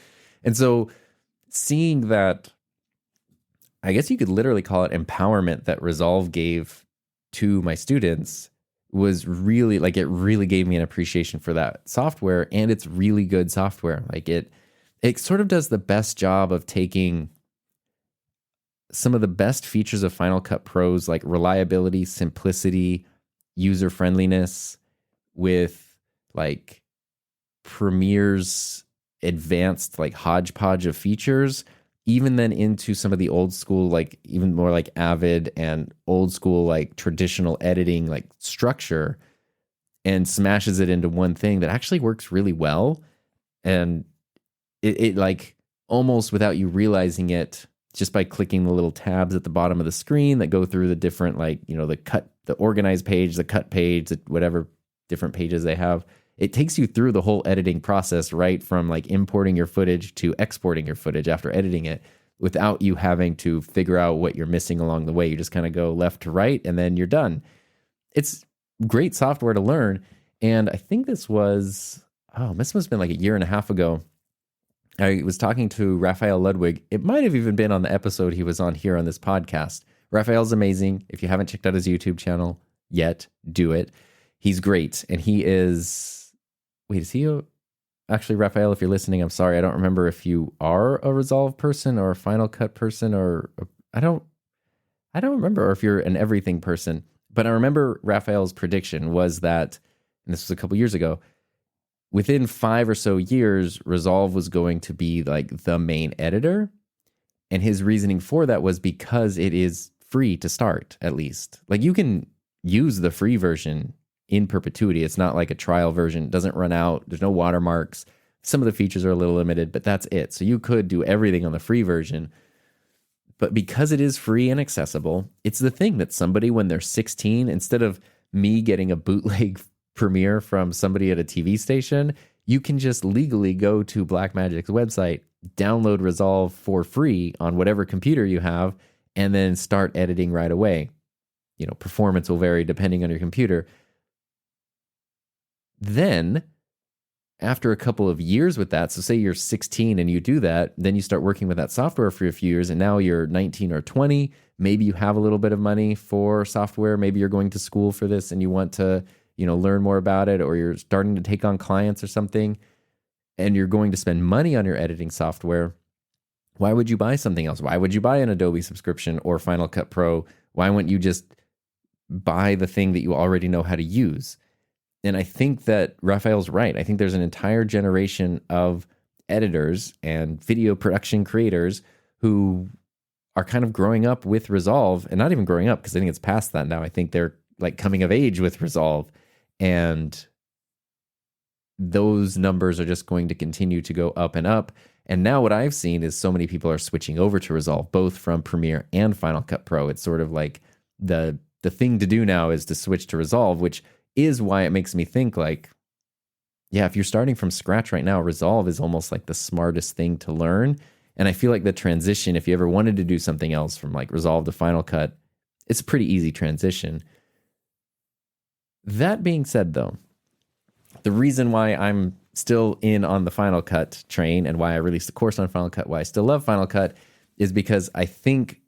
And so seeing that, I guess you could literally call it empowerment that Resolve gave to my students was really it really gave me an appreciation for that software, and it's really good software. It sort of does the best job of taking some of the best features of Final Cut Pro's like reliability, simplicity, user friendliness with Premiere's advanced hodgepodge of features, even then into some of the old school, even more Avid and old school, traditional editing, structure, and smashes it into one thing that actually works really well. And it almost without you realizing it, just by clicking the little tabs at the bottom of the screen that go through the different, the organized page, the cut page, whatever different pages they have, it takes you through the whole editing process, right from importing your footage to exporting your footage after editing it, without you having to figure out what you're missing along the way. You just kind of go left to right and then you're done. It's great software to learn. And I think this must have been a year and a half ago. I was talking to Raphael Ludwig. It might have even been on the episode he was on here on this podcast. Raphael's amazing. If you haven't checked out his YouTube channel yet, do it. He's great. And he is... Wait, is he actually, Raphael, if you're listening, I'm sorry. I don't remember if you are a Resolve person or a Final Cut person, or I don't remember, or if you're an everything person. But I remember Raphael's prediction was that, and this was a couple years ago, within 5 or so years, Resolve was going to be the main editor. And his reasoning for that was because it is free to start, at least. You can use the free version in perpetuity. It's not like a trial version. It doesn't run out. There's no watermarks. Some of the features are a little limited, but that's it. So you could do everything on the free version. But because it is free and accessible, it's the thing that somebody, when they're 16, instead of me getting a bootleg Premiere from somebody at a TV station, you can just legally go to Blackmagic's website, download Resolve for free on whatever computer you have, and then start editing right away. Performance will vary depending on your computer. Then, after a couple of years with that, so say you're 16 and you do that, then you start working with that software for a few years, and now you're 19 or 20. Maybe you have a little bit of money for software. Maybe you're going to school for this and you want to, learn more about it, or you're starting to take on clients or something, and you're going to spend money on your editing software. Why would you buy something else? Why would you buy an Adobe subscription or Final Cut Pro? Why wouldn't you just buy the thing that you already know how to use? And I think that Raphael's right. I think there's an entire generation of editors and video production creators who are kind of growing up with Resolve, and not even growing up because I think it's past that now. I think they're like coming of age with Resolve, and those numbers are just going to continue to go up and up. And now what I've seen is so many people are switching over to Resolve, both from Premiere and Final Cut Pro. It's sort of like the thing to do now is to switch to Resolve, which is why it makes me think like, yeah, if you're starting from scratch right now, Resolve is almost like the smartest thing to learn. And I feel like the transition, if you ever wanted to do something else from like Resolve to Final Cut, it's a pretty easy transition. That being said, though, the reason why I'm still in on the Final Cut train and why I released a course on Final Cut, why I still love Final Cut, is because I think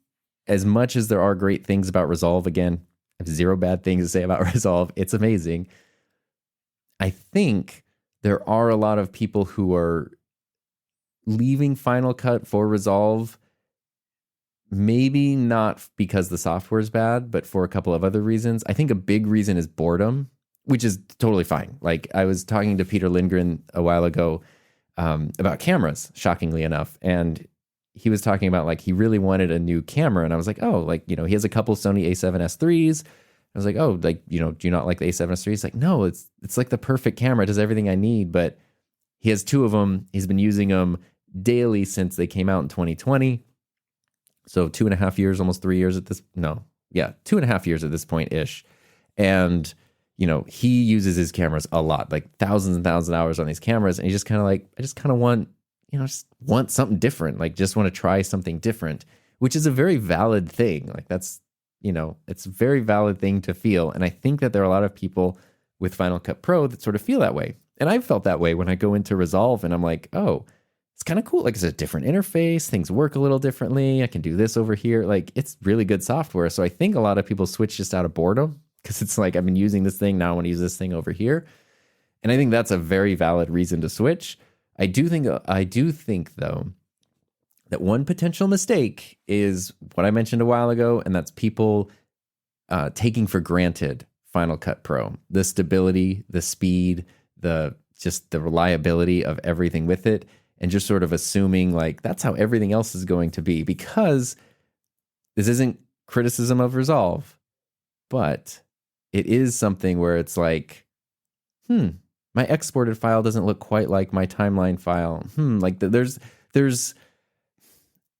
as much as there are great things about Resolve, again, I have zero bad things to say about Resolve. It's amazing. I think there are a lot of people who are leaving Final Cut for Resolve, maybe not because the software is bad, but for a couple of other reasons. I think a big reason is boredom, which is totally fine. Like I was talking to Peter Lindgren a while ago about cameras, shockingly enough, and he was talking about like he really wanted a new camera, and I was like, oh, like, you know, he has a couple Sony A7S3s. I was like, oh, like, you know, do you not like the A7S3? He's like, no, it's like the perfect camera. It does everything I need, but he has two of them. He's been using them daily since they came out in 2020. So 2.5 years, almost 3 years at this. No, yeah, 2.5 years at this point ish. And, you know, he uses his cameras a lot, like thousands and thousands of hours on these cameras. And he's just kind of like, I just kind of want, you know, just want something different. Like just want to try something different, which is a very valid thing. Like that's, you know, it's a very valid thing to feel. And I think that there are a lot of people with Final Cut Pro that sort of feel that way. And I've felt that way when I go into Resolve and I'm like, oh, it's kind of cool. Like it's a different interface. Things work a little differently. I can do this over here. Like it's really good software. So I think a lot of people switch just out of boredom because it's like, I've been using this thing. Now I want to use this thing over here. And I think that's a very valid reason to switch. I do think though, that one potential mistake is what I mentioned a while ago, and that's people taking for granted Final Cut Pro. The stability, the speed, the reliability of everything with it, and just sort of assuming like that's how everything else is going to be, because this isn't criticism of Resolve, but it is something where it's like, my exported file doesn't look quite like my timeline file. Like there's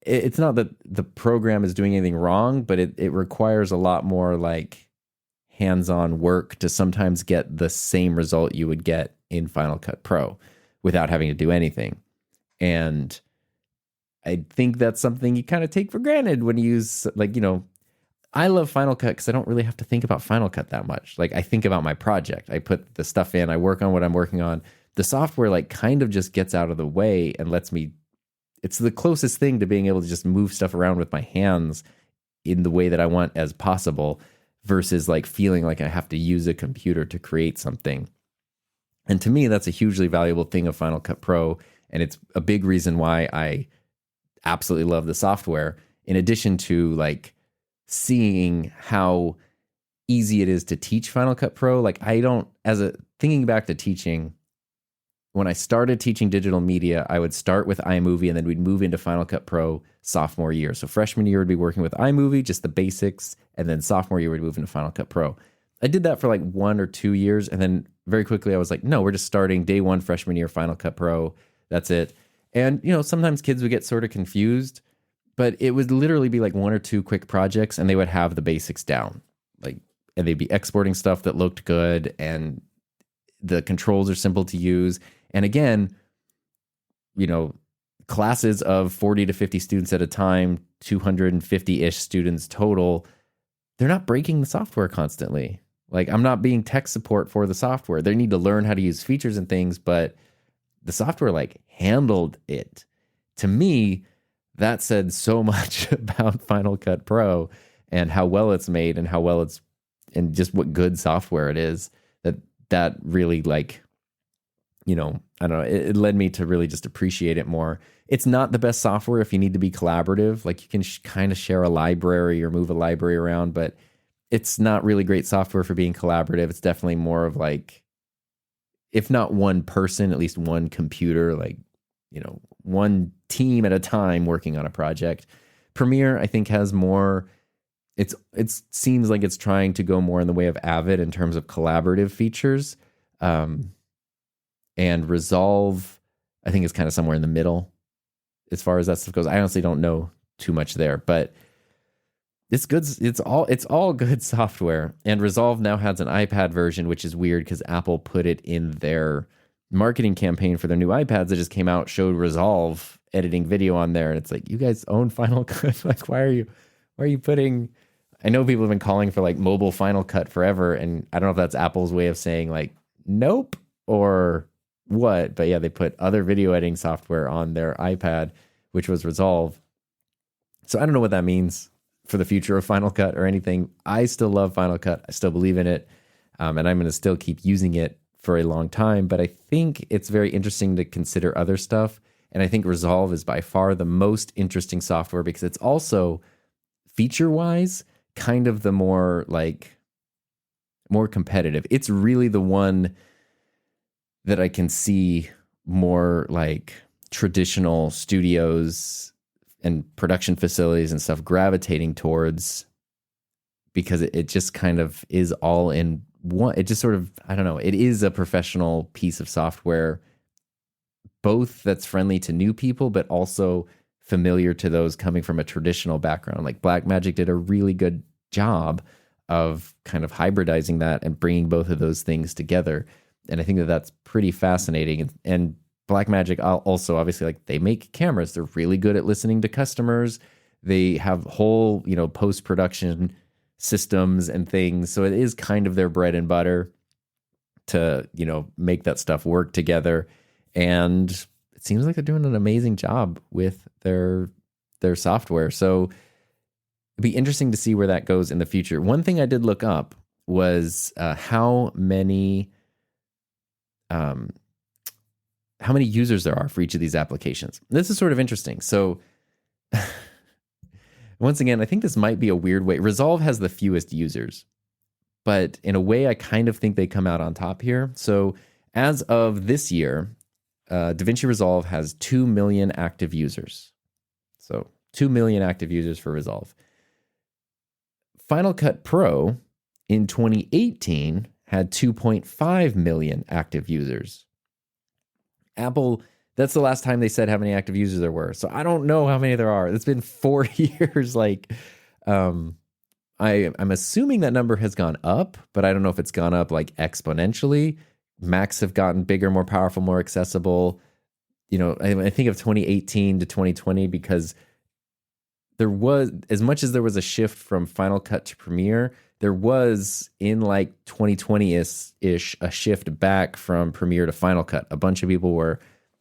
it's not that the program is doing anything wrong, but it requires a lot more like hands-on work to sometimes get the same result you would get in Final Cut Pro without having to do anything. And I think that's something you kind of take for granted when you use, like, you know, I love Final Cut because I don't really have to think about Final Cut that much. Like I think about my project. I put the stuff in, I work on what I'm working on. The software like kind of just gets out of the way and lets me, it's the closest thing to being able to just move stuff around with my hands in the way that I want as possible versus like feeling like I have to use a computer to create something. And to me, that's a hugely valuable thing of Final Cut Pro. And it's a big reason why I absolutely love the software, in addition to like seeing how easy it is to teach Final Cut Pro. Like thinking back to teaching, when I started teaching digital media, I would start with iMovie and then we'd move into Final Cut Pro sophomore year. So freshman year would be working with iMovie, just the basics, and then sophomore year we'd move into Final Cut Pro. I did that for like 1 or 2 years, and then very quickly I was like, no, we're just starting day one freshman year Final Cut Pro. That's it. And, you know, sometimes kids would get sort of confused, but it would literally be like 1 or 2 quick projects and they would have the basics down. Like, and they'd be exporting stuff that looked good and the controls are simple to use. And again, you know, classes of 40 to 50 students at a time, 250-ish students total, they're not breaking the software constantly. Like I'm not being tech support for the software. They need to learn how to use features and things, but the software like handled it. To me, that said so much about Final Cut Pro and how well it's made and how well it's, and just what good software it is, that really like, you know, I don't know, it led me to really just appreciate it more. It's not the best software if you need to be collaborative. Like you can kind of share a library or move a library around, but it's not really great software for being collaborative. It's definitely more of like if not one person, at least one computer, like, one team at a time working on a project. Premiere, I think, has more. It seems like it's trying to go more in the way of Avid in terms of collaborative features. And Resolve, I think, is kind of somewhere in the middle as far as that stuff goes. I honestly don't know too much there, but it's good. It's all good software. And Resolve now has an iPad version, which is weird because Apple put it in their marketing campaign for their new iPads that just came out, showed Resolve editing video on there. And it's like, you guys own Final Cut. Like, why are you putting, I know people have been calling for like mobile Final Cut forever. And I don't know if that's Apple's way of saying like, nope, or what, but yeah, they put other video editing software on their iPad, which was Resolve. So I don't know what that means for the future of Final Cut or anything. I still love Final Cut. I still believe in it. And I'm going to still keep using it for a long time, but I think it's very interesting to consider other stuff. And I think Resolve is by far the most interesting software because it's also feature-wise kind of the more competitive. It's really the one that I can see more like traditional studios and production facilities and stuff gravitating towards, because it just kind of is all in one. It just sort of, I don't know, it is a professional piece of software, both that's friendly to new people, but also familiar to those coming from a traditional background. Like Blackmagic did a really good job of kind of hybridizing that and bringing both of those things together. And I think that that's pretty fascinating. And Blackmagic also, obviously, like, they make cameras. They're really good at listening to customers. They have whole, post-production systems and things. So it is kind of their bread and butter to, make that stuff work together. And it seems like they're doing an amazing job with their software. So it'd be interesting to see where that goes in the future. One thing I did look up was how many users there are for each of these applications. This is sort of interesting. So once again, I think this might be a weird way. Resolve has the fewest users, but in a way, I kind of think they come out on top here. So as of this year, Davinci Resolve has 2 million active users. So 2 million active users for Resolve. Final Cut Pro in 2018 had 2.5 million active users. Apple, that's the last time they said how many active users there were. So I don't know how many there are. It's been 4 years. I'm assuming that number has gone up, but I don't know if it's gone up like exponentially. Macs have gotten bigger, more powerful, more accessible. I think of 2018 to 2020 because there was, as much as there was a shift from Final Cut to Premiere, there was in like 2020-ish a shift back from Premiere to Final Cut. A bunch of people were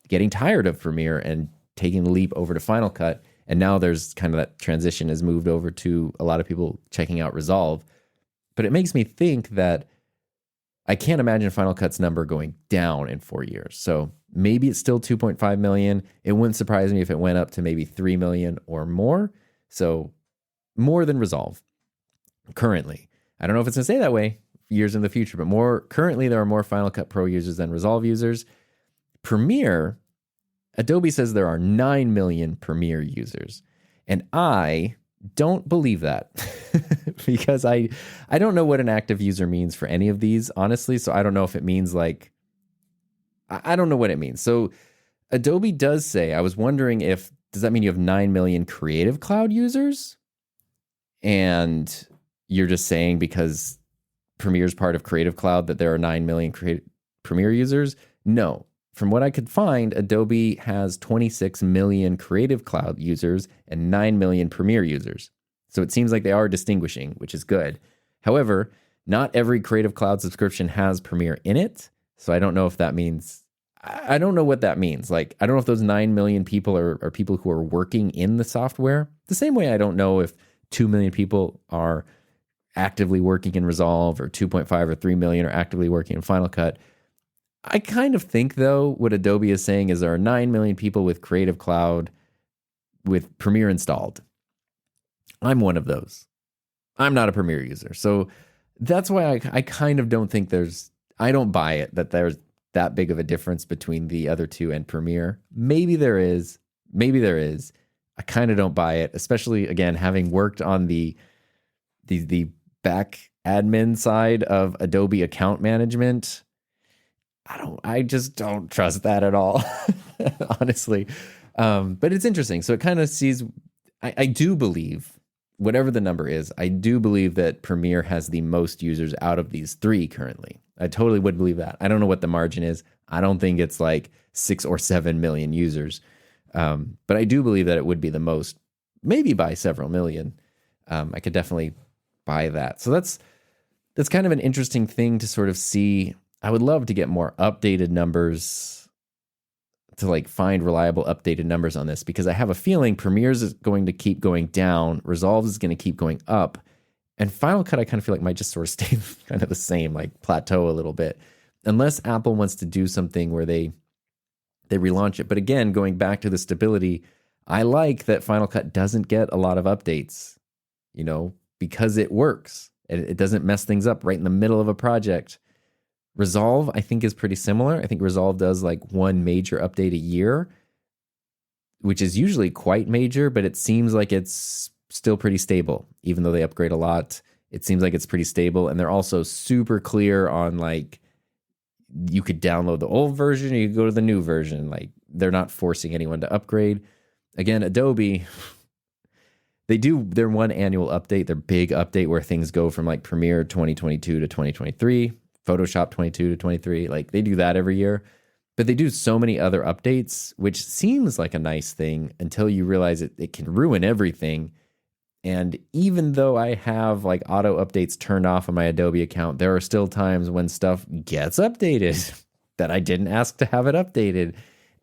getting tired of Premiere and taking the leap over to Final Cut. And now there's kind of that transition has moved over to a lot of people checking out Resolve. But it makes me think that I can't imagine Final Cut's number going down in 4 years. So maybe it's still 2.5 million. It wouldn't surprise me if it went up to maybe 3 million or more. So more than Resolve currently. I don't know if it's going to stay that way years in the future, but currently there are more Final Cut Pro users than Resolve users. Premiere, Adobe says there are 9 million Premiere users. And I don't believe that because I don't know what an active user means for any of these, honestly. So I don't know if it means like, I don't know what it means. So Adobe does say, I was wondering does that mean you have 9 million Creative Cloud users? And you're just saying because Premiere's part of Creative Cloud that there are 9 million Premiere users? No. From what I could find, Adobe has 26 million Creative Cloud users and 9 million Premiere users. So it seems like they are distinguishing, which is good. However, not every Creative Cloud subscription has Premiere in it. So I don't know if that means, I don't know what that means. Like, I don't know if those 9 million people are people who are working in the software. The same way I don't know if 2 million people are actively working in Resolve or 2.5 or 3 million are actively working in Final Cut. I kind of think, though, what Adobe is saying is there are 9 million people with Creative Cloud with Premiere installed. I'm one of those. I'm not a Premiere user. So that's why I kind of don't think I don't buy it that there's that big of a difference between the other two and Premiere. Maybe there is. Maybe there is. I kind of don't buy it, especially, again, having worked on the back admin side of Adobe account management. I just don't trust that at all, honestly. But it's interesting. So it kind of sees, I do believe, whatever the number is, I do believe that Premiere has the most users out of these three currently. I totally would believe that. I don't know what the margin is. I don't think it's like 6 or 7 million users. But I do believe that it would be the most, maybe by several million. I could definitely buy that. So that's kind of an interesting thing to sort of see. I would love to get more updated numbers, to like find reliable updated numbers on this, because I have a feeling Premiere's is going to keep going down, Resolve is going to keep going up, and Final Cut I kind of feel like might just sort of stay kind of the same, like plateau a little bit, unless Apple wants to do something where they relaunch it. But again, going back to the stability, I like that Final Cut doesn't get a lot of updates, because it works. It doesn't mess things up right in the middle of a project. Resolve, I think, is pretty similar. I think Resolve does like one major update a year, which is usually quite major, but it seems like it's still pretty stable. Even though they upgrade a lot, it seems like it's pretty stable. And they're also super clear on like, you could download the old version or you could go to the new version. Like, they're not forcing anyone to upgrade. Again, Adobe, they do their one annual update, their big update where things go from like Premiere 2022 to 2023, Photoshop 22 to 23. Like, they do that every year, but they do so many other updates, which seems like a nice thing until you realize it can ruin everything. And even though I have like auto updates turned off on my Adobe account, there are still times when stuff gets updated that I didn't ask to have it updated.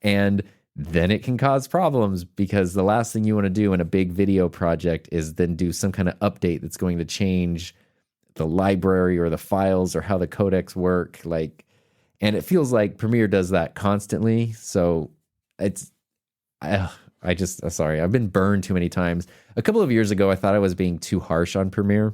And then it can cause problems, because the last thing you want to do in a big video project is then do some kind of update that's going to change the library or the files or how the codecs work. And it feels like Premiere does that constantly. So sorry, I've been burned too many times. A couple of years ago, I thought I was being too harsh on Premiere.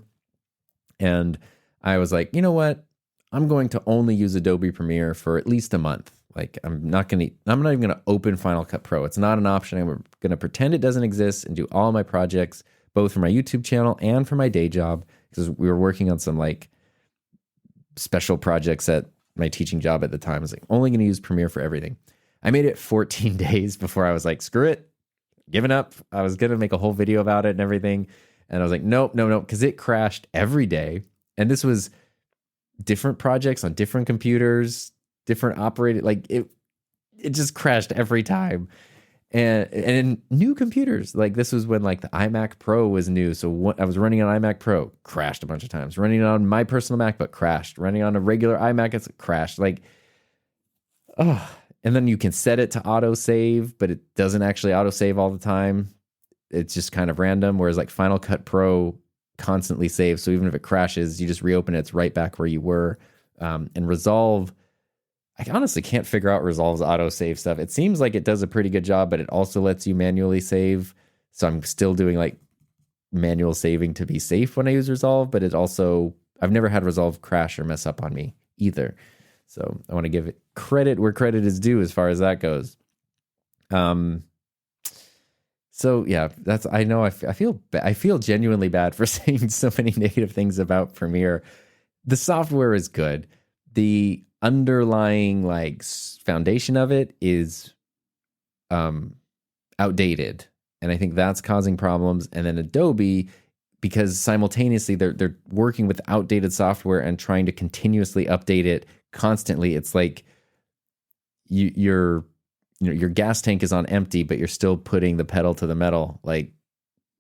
And I was like, you know what? I'm going to only use Adobe Premiere for at least a month. Like, I'm not even going to open Final Cut Pro. It's not an option. I'm going to pretend it doesn't exist and do all my projects, both for my YouTube channel and for my day job, because we were working on some like special projects at my teaching job at the time. I was like, only going to use Premiere for everything. I made it 14 days before I was like, screw it, giving up. I was going to make a whole video about it and everything. And I was like, nope, because it crashed every day. And this was different projects on different computers, different operated, like it just crashed every time. And in new computers, like this was when like the iMac Pro was new. So I was running on iMac Pro, crashed a bunch of times. Running on my personal MacBook, crashed. Running on a regular iMac, it's crashed. Like, oh. And then you can set it to auto save, but it doesn't actually auto save all the time. It's just kind of random. Whereas like Final Cut Pro constantly saves. So even if it crashes, you just reopen it, it's right back where you were. And Resolve, I honestly can't figure out Resolve's autosave stuff. It seems like it does a pretty good job, but it also lets you manually save. So I'm still doing like manual saving to be safe when I use Resolve, but it also, I've never had Resolve crash or mess up on me either. So I want to give it credit where credit is due as far as that goes. So yeah, I know I feel genuinely bad for saying so many negative things about Premiere. The software is good. The underlying like foundation of it is outdated, and I think that's causing problems. And then Adobe, because simultaneously they're working with outdated software and trying to continuously update it constantly. It's like your gas tank is on empty, but you're still putting the pedal to the metal. Like,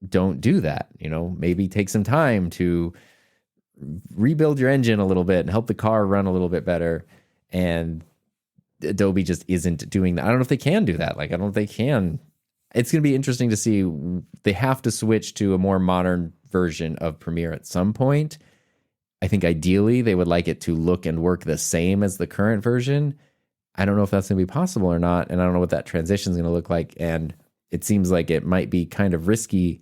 don't do that. Maybe take some time to rebuild your engine a little bit and help the car run a little bit better. And Adobe just isn't doing that. I don't know if they can do that. Like, I don't know if they can. It's going to be interesting to see. They have to switch to a more modern version of Premiere at some point. I think ideally they would like it to look and work the same as the current version. I don't know if that's going to be possible or not. And I don't know what that transition is going to look like. And it seems like it might be kind of risky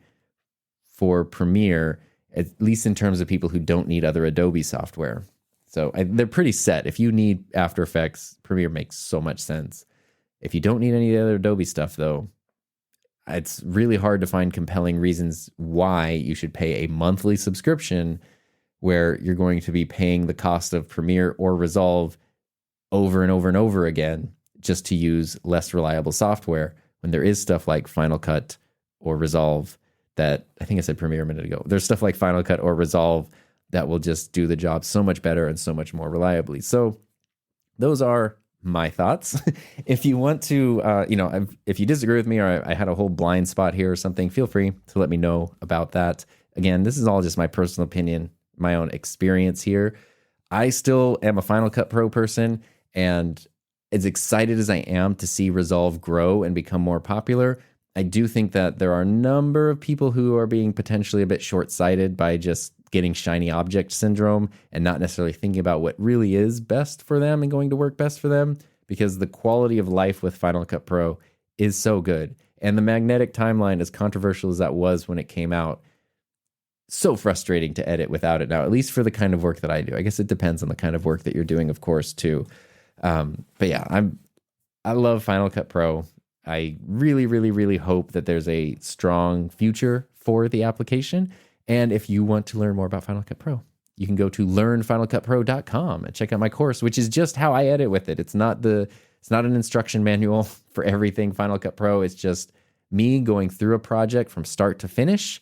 for Premiere, at least in terms of people who don't need other Adobe software. So they're pretty set. If you need After Effects, Premiere makes so much sense. If you don't need any of the other Adobe stuff, though, it's really hard to find compelling reasons why you should pay a monthly subscription where you're going to be paying the cost of Premiere or Resolve over and over and over again just to use less reliable software, when there is stuff like Final Cut or Resolve that, I think I said Premiere a minute ago, there's stuff like Final Cut or Resolve that will just do the job so much better and so much more reliably. So those are my thoughts. If you want to, if you disagree with me, or I had a whole blind spot here or something, feel free to let me know about that. Again, this is all just my personal opinion, my own experience here. I still am a Final Cut Pro person, and as excited as I am to see Resolve grow and become more popular, I do think that there are a number of people who are being potentially a bit short-sighted by just getting shiny object syndrome and not necessarily thinking about what really is best for them and going to work best for them, because the quality of life with Final Cut Pro is so good. And the magnetic timeline, as controversial as that was when it came out, so frustrating to edit without it now, at least for the kind of work that I do. I guess it depends on the kind of work that you're doing, of course, too. But yeah, I love Final Cut Pro. I really, really, really hope that there's a strong future for the application. And if you want to learn more about Final Cut Pro, you can go to learnfinalcutpro.com and check out my course, which is just how I edit with it. It's not an instruction manual for everything Final Cut Pro. It's just me going through a project from start to finish,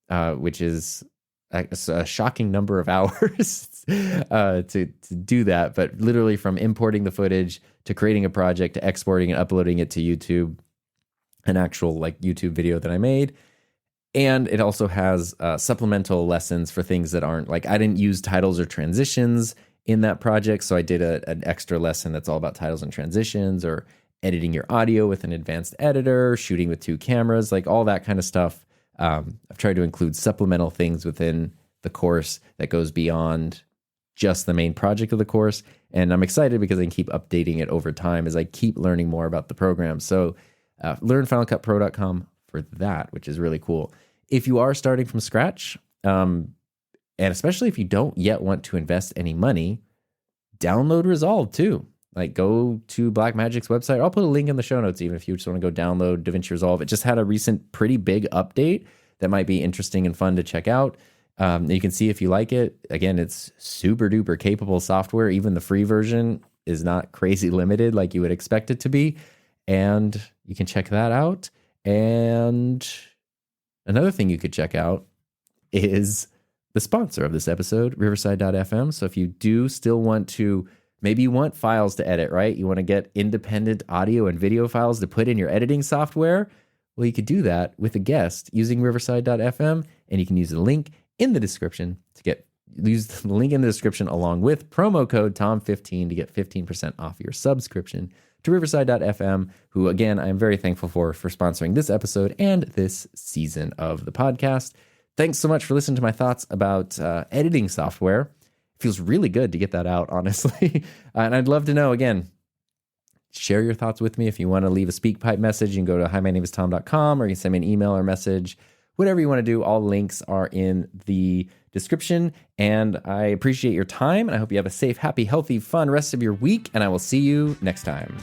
which is a shocking number of hours to do that. But literally from importing the footage to creating a project to exporting and uploading it to YouTube, an actual like YouTube video that I made. And it also has supplemental lessons for things that aren't, like, I didn't use titles or transitions in that project, so I did an extra lesson that's all about titles and transitions, or editing your audio with an advanced editor, shooting with 2 cameras, like all that kind of stuff. I've tried to include supplemental things within the course that goes beyond just the main project of the course, and I'm excited because I can keep updating it over time as I keep learning more about the program. So learnfinalcutpro.com for that, which is really cool. If you are starting from scratch, and especially if you don't yet want to invest any money, download Resolve too. Like, go to Blackmagic's website. I'll put a link in the show notes, even if you just want to go download Davinci Resolve. It just had a recent pretty big update that might be interesting and fun to check out. You can see if you like it. Again, it's super duper capable software. Even the free version is not crazy limited like you would expect it to be. And you can check that out. And another thing you could check out is the sponsor of this episode, Riverside.fm. So if you do still want to, maybe you want files to edit, right? You want to get independent audio and video files to put in your editing software. Well, you could do that with a guest using Riverside.fm, and you can use the link in the description use the link in the description along with promo code TOM15 to get 15% off your subscription to Riverside.fm, who, again, I'm very thankful for sponsoring this episode and this season of the podcast. Thanks so much for listening to my thoughts about editing software. It feels really good to get that out, honestly. And I'd love to know, again, share your thoughts with me. If you want to leave a SpeakPipe message, you can go to hi-my-name-is-tom.com, or you can send me an email or message. Whatever you want to do, all links are in the description. And I appreciate your time, and I hope you have a safe, happy, healthy, fun rest of your week, and I will see you next time.